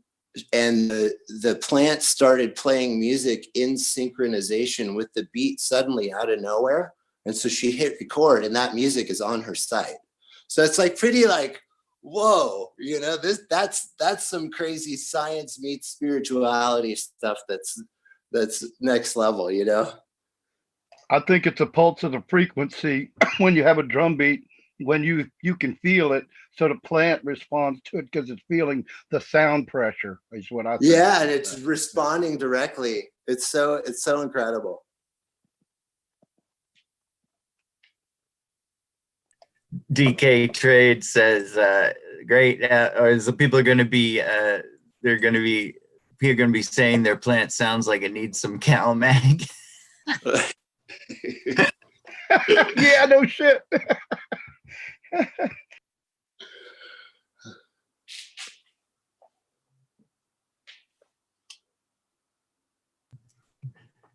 the plant started playing music in synchronization with the beat suddenly out of nowhere. And so she hit record, and that music is on her site. So it's like pretty like, whoa, you know, that's some crazy science meets spirituality stuff that's next level, you know. I think it's a pulse of the frequency when you have a drum beat, when you can feel it, so the plant responds to it because it's feeling the sound pressure is what I think. Yeah, and it's responding directly. It's so incredible. DK Trade says, great. Or the people are going to be, people are going to be saying their plant sounds like it needs some cow mag. Yeah, no shit.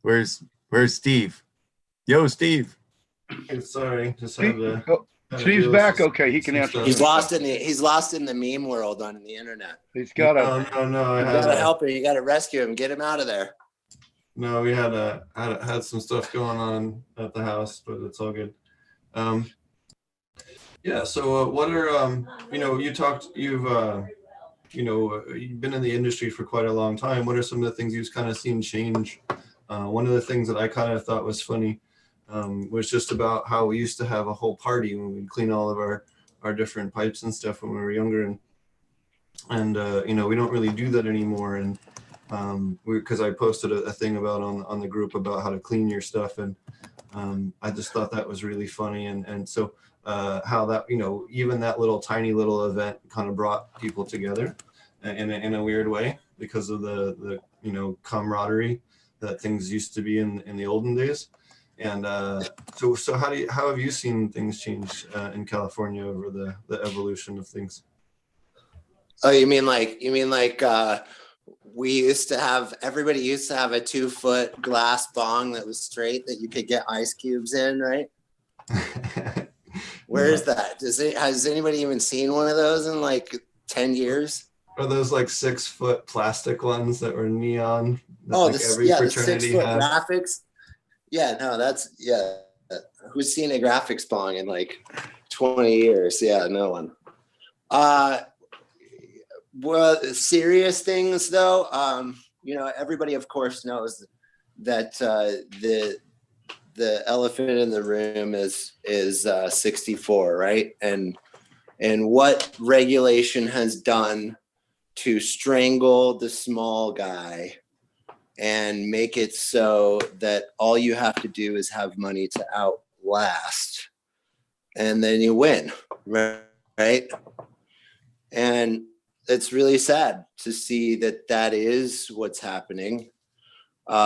Where's Steve? Yo, Steve. Sorry, just had to. Oh, had to so he's deal back. with Okay, he can some answer. stuff. He's lost in the meme world on the internet. He's got a. No. You gotta help him. You gotta rescue him. Get him out of there. No, we had some stuff going on at the house, but it's all good. Yeah. So what are you've been in the industry for quite a long time. What are some of the things you've kind of seen change? One of the things that I kind of thought was funny was just about how we used to have a whole party when we'd clean all of our different pipes and stuff when we were younger, and we don't really do that anymore. And because I posted a thing about on the group about how to clean your stuff, and I just thought that was really funny, and so how that even that little tiny little event kind of brought people together in a weird way because of the camaraderie that things used to be in the olden days. And so how have you seen things change in California over the evolution of things? Oh, you mean like everybody used to have a 2-foot glass bong that was straight that you could get ice cubes in, right? Where is that? Has anybody even seen one of those in like 10 years? Are those like 6-foot plastic ones that were neon? The 6-foot graphics. Yeah, no, who's seen a graphics bong in like 20 years? Yeah, no one. Well, serious things though, everybody of course knows that the elephant in the room is 64, right? And what regulation has done to strangle the small guy and make it so that all you have to do is have money to outlast, and then you win, right? And it's really sad to see that is what's happening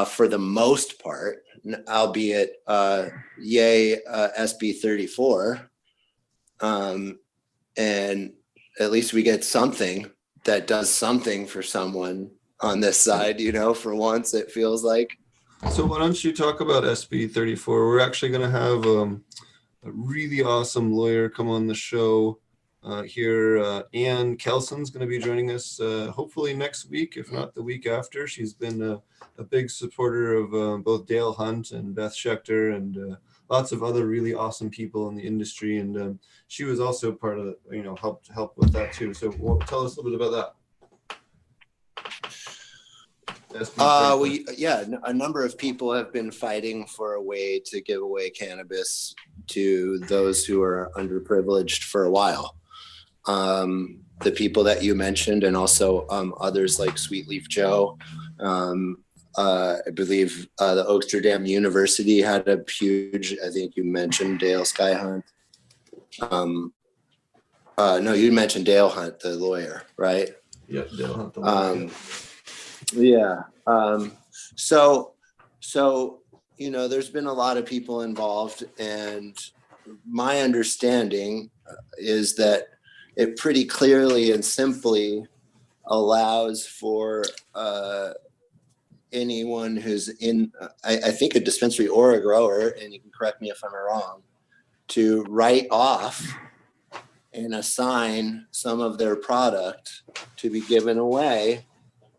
for the most part, albeit yay SB 34. And at least we get something that does something for someone on this side, for once it feels like. So why don't you talk about SB 34? We're actually going to have a really awesome lawyer come on the show here. Ann Kelson's going to be joining us hopefully next week, if not the week after. She's been a big supporter of both Dale Hunt and Beth Schechter and lots of other really awesome people in the industry. And she was also part of, help with that too. So tell us a little bit about that. A number of people have been fighting for a way to give away cannabis to those who are underprivileged for a while. The people that you mentioned, and also others like Sweet Leaf Joe. I believe the Oaksterdam University had a huge, I think you mentioned Dale Skyhunt. No, you mentioned Dale Hunt, the lawyer, right? Yep, Dale Hunt, the lawyer. Yeah. So, there's been a lot of people involved, and my understanding is that it pretty clearly and simply allows for anyone who's in, I think, a dispensary or a grower, and you can correct me if I'm wrong, to write off and assign some of their product to be given away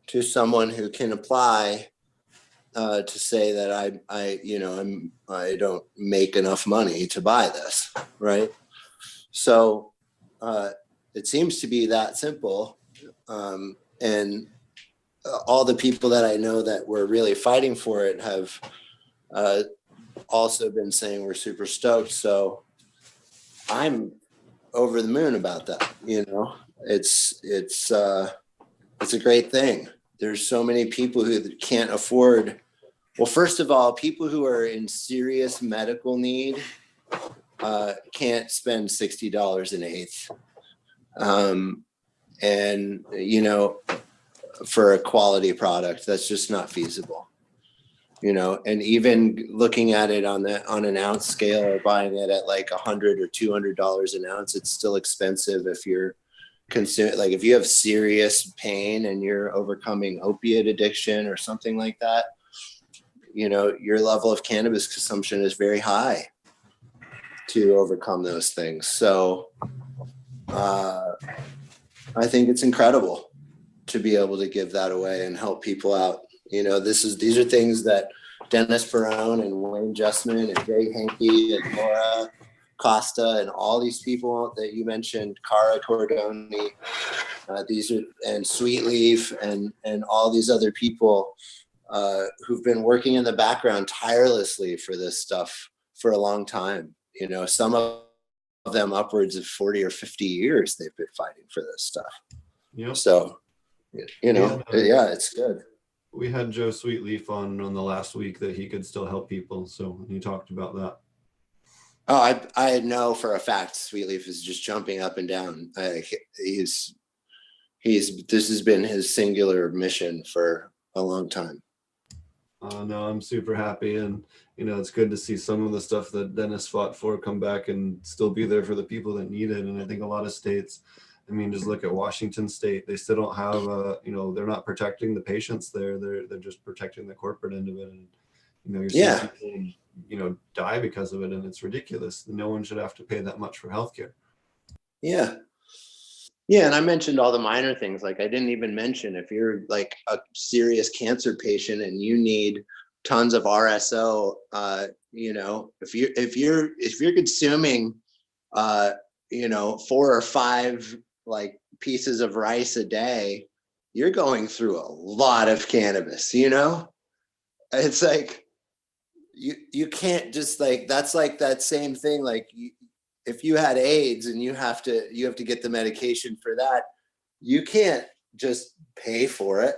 to someone who can apply to say that I don't make enough money to buy this, right? So it seems to be that simple, and all the people that I know that were really fighting for it have also been saying we're super stoked. So I'm over the moon about that. It's a great thing. There's so many people who can't afford. Well, first of all, people who are in serious medical need can't spend $60 an eighth. And, for a quality product, that's just not feasible. And even looking at it on an ounce scale or buying it at like $100 or $200 an ounce, it's still expensive if you're consuming, if you have serious pain and you're overcoming opiate addiction or something like that, your level of cannabis consumption is very high. to overcome those things. So I think it's incredible to be able to give that away and help people out. You know, these are things that Dennis Perrone and Wayne Justman and Jay Hankey and Laura Costa and all these people that you mentioned, Cara Cordoni, these are, and Sweetleaf and all these other people who've been working in the background tirelessly for this stuff for a long time. You know, some of them upwards of 40 or 50 years they've been fighting for this stuff. Yep. So, you know, yeah, it's good. We had Joe Sweetleaf on the last week that he could still help people. So he talked about that. Oh, I know for a fact Sweetleaf is just jumping up and down. This has been his singular mission for a long time. No, I'm super happy, and you know, it's good to see some of the stuff that Dennis fought for come back and still be there for the people that need it. And I think a lot of states, I mean, just look at Washington State. They still don't have you know, they're not protecting the patients there. They're just protecting the corporate end of it. And you know, you're seeing people, you know, die because of it, and it's ridiculous. No one should have to pay that much for healthcare. Yeah. Yeah, and I mentioned all the minor things. Like I didn't even mention if you're like a serious cancer patient and you need tons of RSO, you know, if you're consuming, you know, 4 or 5 like pieces of rice a day, you're going through a lot of cannabis. You know, it's like you can't just like, that's like that same thing. Like if you had AIDS and you have to get the medication for that, you can't just pay for it.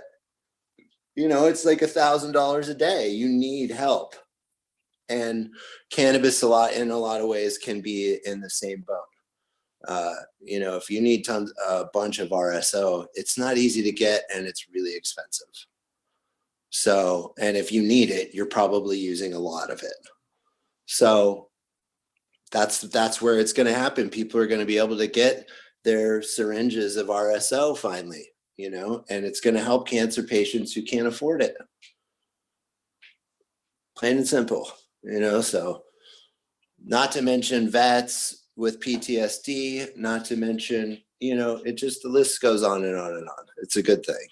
You know, it's like $1,000 a day. You need help. And cannabis in a lot of ways can be in the same boat. You know, if you need a bunch of RSO, it's not easy to get and it's really expensive. So, and if you need it, you're probably using a lot of it. So that's where it's going to happen. People are going to be able to get their syringes of RSO finally, you know, and it's going to help cancer patients who can't afford it. Plain and simple, you know. So not to mention vets with PTSD, not to mention, you know, it just, the list goes on and on and on. It's a good thing.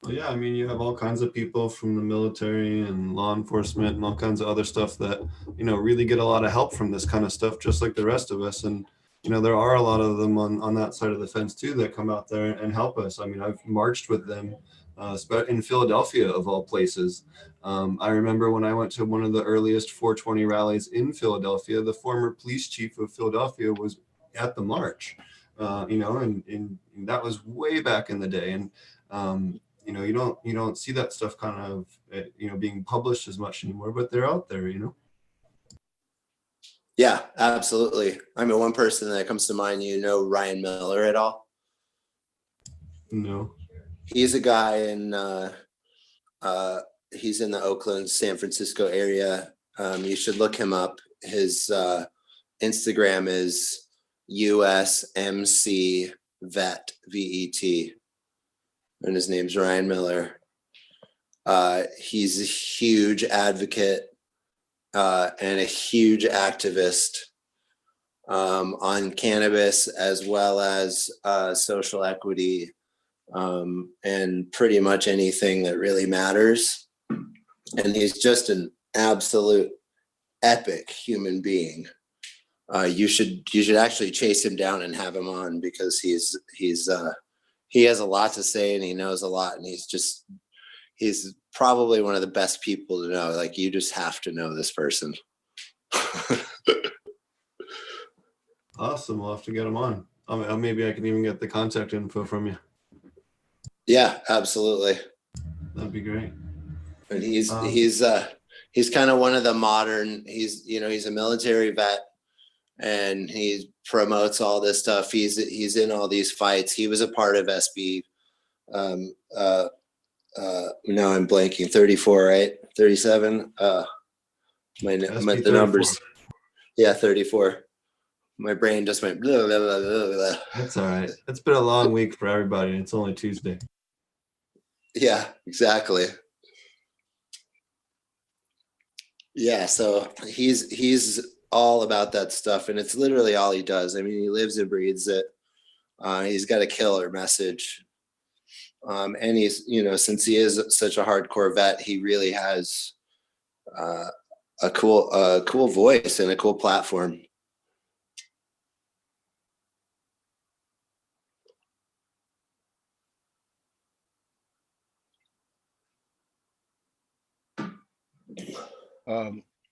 Well, yeah, I mean, you have all kinds of people from the military and law enforcement and all kinds of other stuff that, you know, really get a lot of help from this kind of stuff, just like the rest of us. And, you know, there are a lot of them on that side of the fence too that come out there and help us. I mean, I've marched with them in Philadelphia, of all places. I remember when I went to one of the earliest 420 rallies in Philadelphia, the former police chief of Philadelphia was at the march, you know, and that was way back in the day. And, you know, you don't see that stuff kind of, you know, being published as much anymore, but they're out there, you know? Yeah, absolutely. I mean, one person that comes to mind, you know, Ryan Miller at all? No. He's a guy in, he's in the Oakland, San Francisco area. You should look him up. His Instagram is USMC vet, VET. And his name's Ryan Miller. He's a huge advocate and a huge activist on cannabis, as well as social equity, and pretty much anything that really matters. And he's just an absolute epic human being. You should actually chase him down and have him on, because he has a lot to say and he knows a lot, and he's probably one of the best people to know. Like, you just have to know this person. Awesome. We'll have to get him on. Maybe I can even get the contact info from you. Yeah, absolutely. That'd be great. And he's kind of one of the modern, he's a military vet, and he promotes all this stuff. He's in all these fights. He was a part of SB. Now I'm blanking. 34, right? 37. The numbers. Yeah, 34. My brain just went blah, blah, blah, blah, blah. That's all right. It's been a long week for everybody. It's only Tuesday. Yeah, exactly. Yeah, so he's all about that stuff, and it's literally all he does. I mean, he lives and breathes it. He's got a killer message. And he's, since he is such a hardcore vet, he really has a cool voice and a cool platform.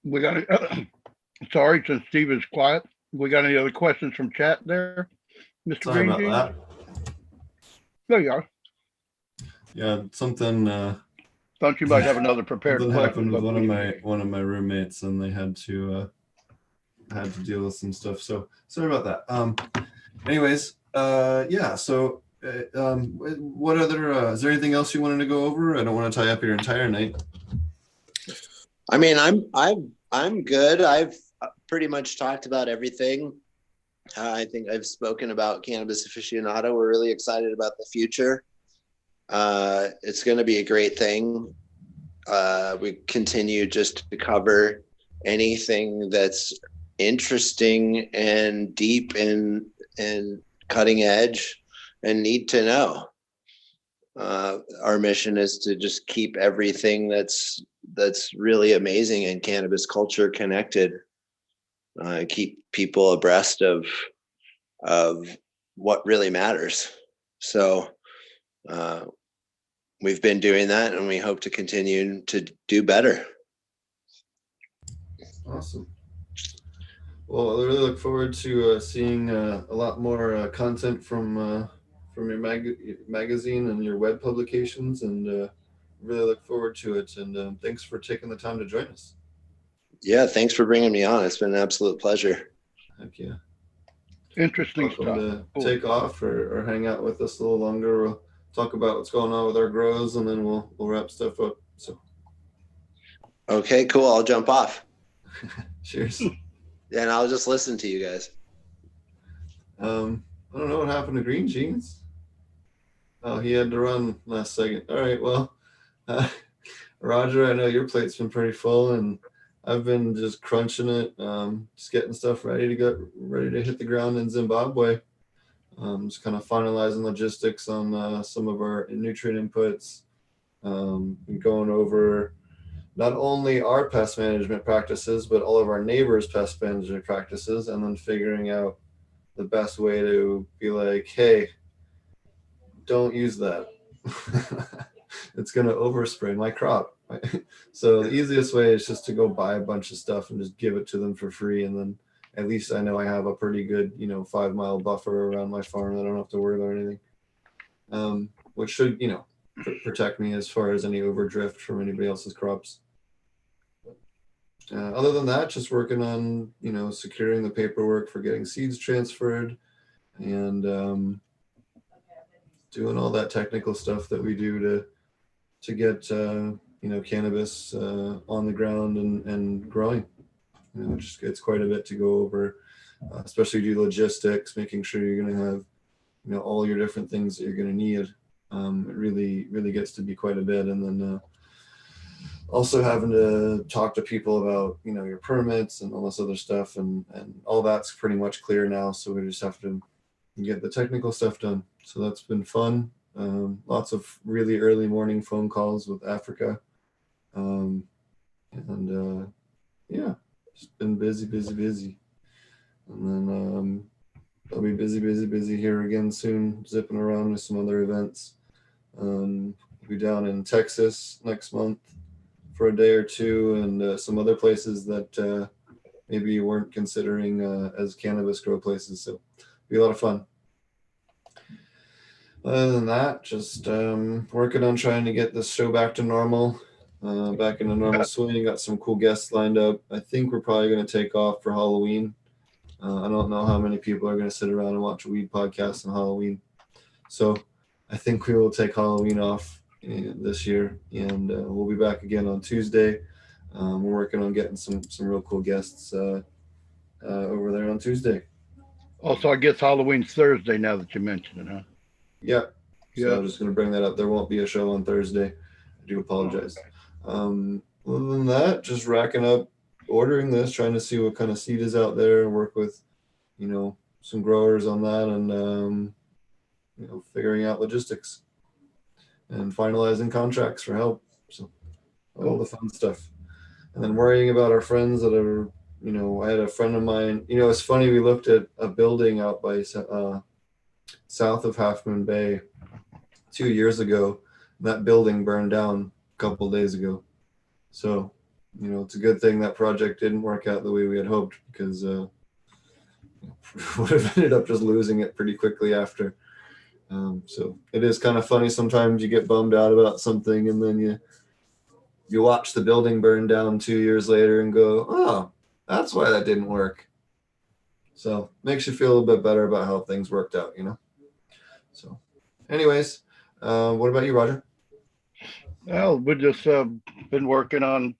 We got sorry, since Steve is quiet, we got any other questions from chat there, Mr. Sorry about Green? that. There you are. Yeah, something Thought you might have another prepared something question. happened with but one of my roommates, and they had to deal with some stuff. So sorry about that. Anyways, yeah. So, what other? Is there anything else you wanted to go over? I don't want to tie up your entire night. I mean, I'm good. I've pretty much talked about everything. I think I've spoken about Cannabis Aficionado. We're really excited about the future. It's going to be a great thing. We continue just to cover anything that's interesting and deep and cutting edge and need to know. Our mission is to just keep everything that's really amazing in cannabis culture connected. Keep people abreast of what really matters. So we've been doing that, and we hope to continue to do better. Awesome. Well, I really look forward to seeing a lot more content from your magazine and your web publications, and really look forward to it. And thanks for taking the time to join us. Yeah, thanks for bringing me on. It's been an absolute pleasure. Heck yeah. interesting Welcome stuff. to Cool. take off or hang out with us a little longer. We'll talk about what's going on with our grows, and then we'll wrap stuff up. So, Okay, cool. I'll jump off. cheers. And I'll just listen to you guys. I don't know what happened to Green Jeans. Oh, he had to run last second. All right, well, Roger, I know your plate's been pretty full, and I've been just crunching it, just getting stuff ready to hit the ground in Zimbabwe. Just kind of finalizing logistics on some of our nutrient inputs, and going over not only our pest management practices, but all of our neighbors' pest management practices, and then figuring out the best way to be like, hey, don't use that. It's going to overspray my crop. So the easiest way is just to go buy a bunch of stuff and just give it to them for free. And then at least I know I have a pretty good, 5-mile buffer around my farm. I don't have to worry about anything, which should, protect me as far as any overdrift from anybody else's crops. Other than that, just working on, securing the paperwork for getting seeds transferred, and doing all that technical stuff that we do to get, cannabis on the ground and growing. It's quite a bit to go over, especially do logistics, making sure you're going to have, all your different things that you're going to need. It really, really gets to be quite a bit. And then also having to talk to people about, your permits and all this other stuff, and all that's pretty much clear now. So we just have to get the technical stuff done. So that's been fun. Lots of really early morning phone calls with Africa. Yeah, just been busy. And then I'll be busy here again soon, zipping around with some other events. We'll be down in Texas next month for a day or two, and some other places that maybe you weren't considering as cannabis grow places. So it'll be a lot of fun. Other than that, just working on trying to get this show back to normal, back in a normal swing. Got some cool guests lined up. I think we're probably going to take off for Halloween. I don't know how many people are going to sit around and watch a weed podcast on Halloween. So I think we will take Halloween off this year, and we'll be back again on Tuesday. We're working on getting some real cool guests over there on Tuesday. Also, I guess Halloween's Thursday now that you mentioned it, huh? Yeah. So Yeah. I'm just going to bring that up. There won't be a show on Thursday. I do apologize. Oh, okay. Other than that, just racking up ordering this, trying to see what kind of seed is out there, and work with, you know, some growers on that, and you know, figuring out logistics and finalizing contracts for help. So all the fun stuff. And then worrying about our friends that are, you know, I had a friend of mine, you know, it's funny, we looked at a building out by south of Half Moon Bay 2 years ago. And that building burned down a couple of days ago. So, you know, it's a good thing that project didn't work out the way we had hoped, because would have ended up just losing it pretty quickly after. So it is kind of funny, sometimes you get bummed out about something, and then you watch the building burn down 2 years later and go, oh, that's why that didn't work. So makes you feel a little bit better about how things worked out, you know? So anyways, what about you, Roger? Well, we just been working on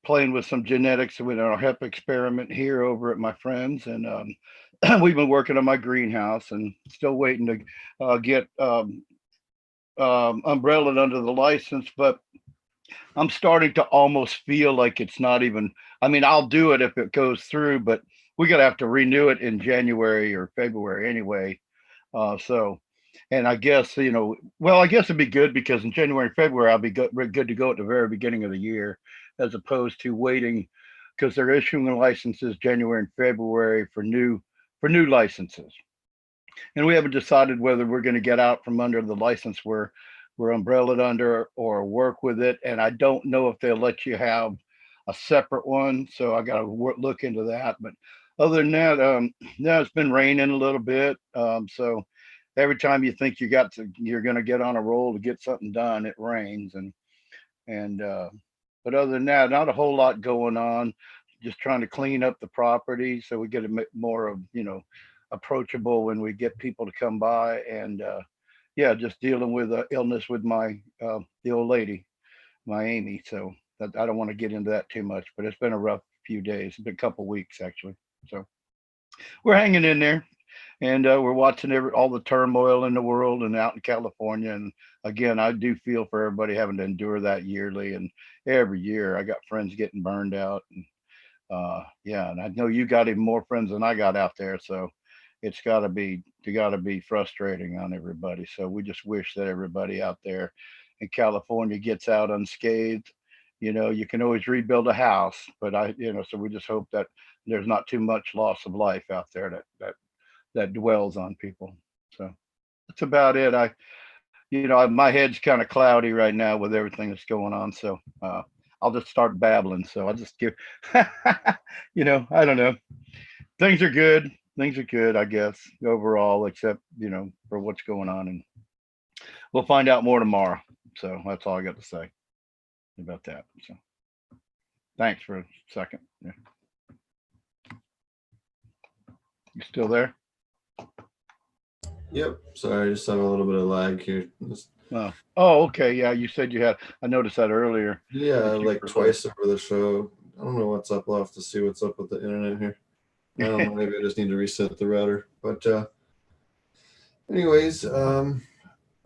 playing with some genetics with our hemp experiment here over at my friends, and we've been working on my greenhouse and still waiting to get umbrellaed under the license. But I'm starting to almost feel like it's not even, I mean, I'll do it if it goes through, but we're going to have to renew it in January or February anyway. And I guess, you know, well, I guess it'd be good because in January and February, I'll be good to go at the very beginning of the year, as opposed to waiting, because they're issuing licenses January and February for new licenses. And we haven't decided whether we're going to get out from under the license we're umbrellaed under or work with it. And I don't know if they'll let you have a separate one. So I got to look into that. But other than that, now it's been raining a little bit. So every time you think you're going to get on a roll to get something done, it rains. But other than that, not a whole lot going on. Just trying to clean up the property so we get a more of, you know, approachable when we get people to come by. And yeah, just dealing with illness with my the old lady, my Amy. So that, I don't want to get into that too much, but it's been a rough few days. It's been a couple weeks actually. So we're hanging in there, and we're watching all the turmoil in the world and out in California. And again, I do feel for everybody having to endure that yearly and every year. I got friends getting burned out, and yeah, and I know you got even more friends than I got out there. So it's got to be frustrating on everybody. So we just wish that everybody out there in California gets out unscathed. You know, you can always rebuild a house, but so we just hope that there's not too much loss of life out there that dwells on people. So that's about it. My head's kind of cloudy right now with everything that's going on. So I'll just start babbling. So I'll just give, I don't know. Things are good. Things are good, I guess, overall, except, for what's going on. And we'll find out more tomorrow. So that's all I got to say about that. So thanks for a second. Yeah. You still there? Yep. Sorry, I just have a little bit of lag here. Oh, okay. Yeah, you said you had. I noticed that earlier. Yeah, like twice over the show. I don't know what's up. We'll have to see what's up with the internet here. I don't know. Maybe I just need to reset the router. But anyways, I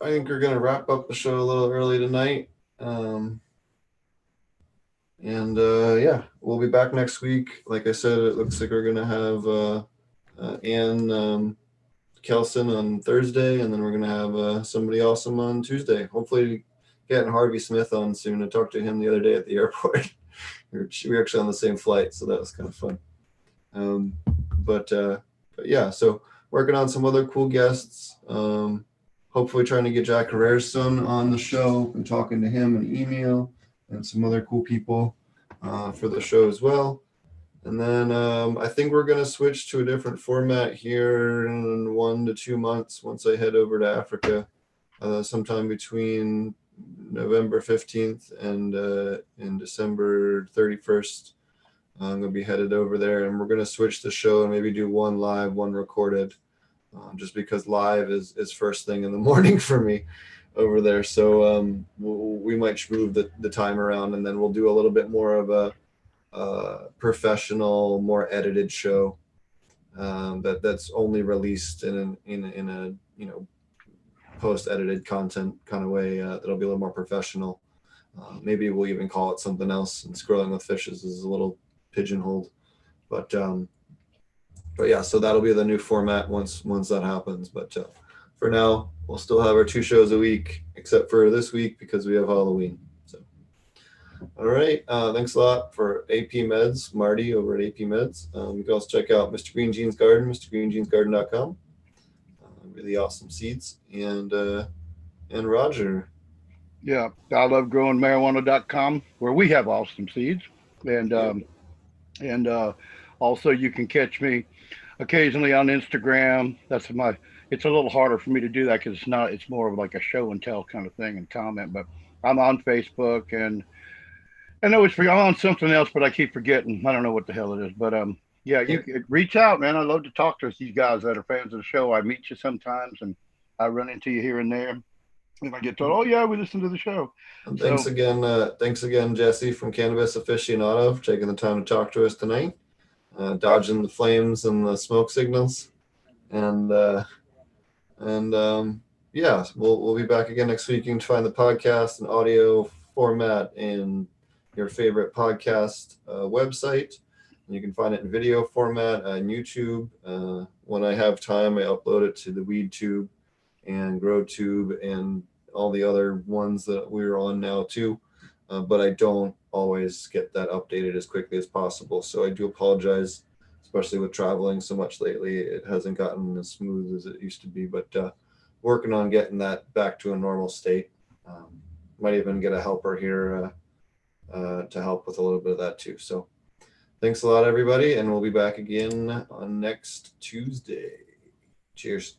think we're gonna wrap up the show a little early tonight. Yeah, we'll be back next week. Like I said, it looks like we're gonna have Ann Kelson on Thursday, and then we're gonna have somebody awesome on Tuesday. Hopefully, getting Harvey Smith on soon. I talked to him the other day at the airport. we were actually on the same flight, so that was kind of fun. But yeah, so working on some other cool guests. Hopefully, trying to get Jack Herrera's son on the show and talking to him in email, and some other cool people for the show as well. And then I think we're going to switch to a different format here in 1 to 2 months once I head over to Africa, sometime between November 15th and December 31st. I'm going to be headed over there, and we're going to switch the show and maybe do one live, one recorded, just because live is first thing in the morning for me over there. So we might move the time around, and then we'll do a little bit more of a professional, more edited show that's only released in a post-edited content kind of way. That'll be a little more professional. Maybe we'll even call it something else, and Scrolling with Fishes is a little pigeonholed. But yeah, so that'll be the new format once that happens. But for now, we'll still have our 2 shows a week, except for this week because we have Halloween. So, all right, thanks a lot for AP Meds, Marty over at AP Meds. You can also check out Mr. Green Jeans Garden, mrgreenjeansgarden.com. Really awesome seeds, and Roger. Yeah, I love growing marijuana.com, where we have awesome seeds. And also you can catch me occasionally on Instagram. It's a little harder for me to do that because it's more of like a show and tell kind of thing and comment, but I'm on Facebook, and I know I'm on something else, but I keep forgetting. I don't know what the hell it is, but yeah, you can reach out, man. I love to talk to these guys that are fans of the show. I meet you sometimes, and I run into you here and there. And I get told, oh yeah, we listen to the show. And thanks again, Jesse from Cannabis Aficionado, for taking the time to talk to us tonight, dodging the flames and the smoke signals, and yeah, we'll be back again next week. You can find the podcast in audio format in your favorite podcast website. And you can find it in video format on YouTube. When I have time, I upload it to the WeedTube and GrowTube and all the other ones that we're on now too, but I don't always get that updated as quickly as possible. So I do apologize, especially with traveling so much lately. It hasn't gotten as smooth as it used to be, but working on getting that back to a normal state. Might even get a helper here to help with a little bit of that too. So thanks a lot, everybody, and we'll be back again on next Tuesday. Cheers.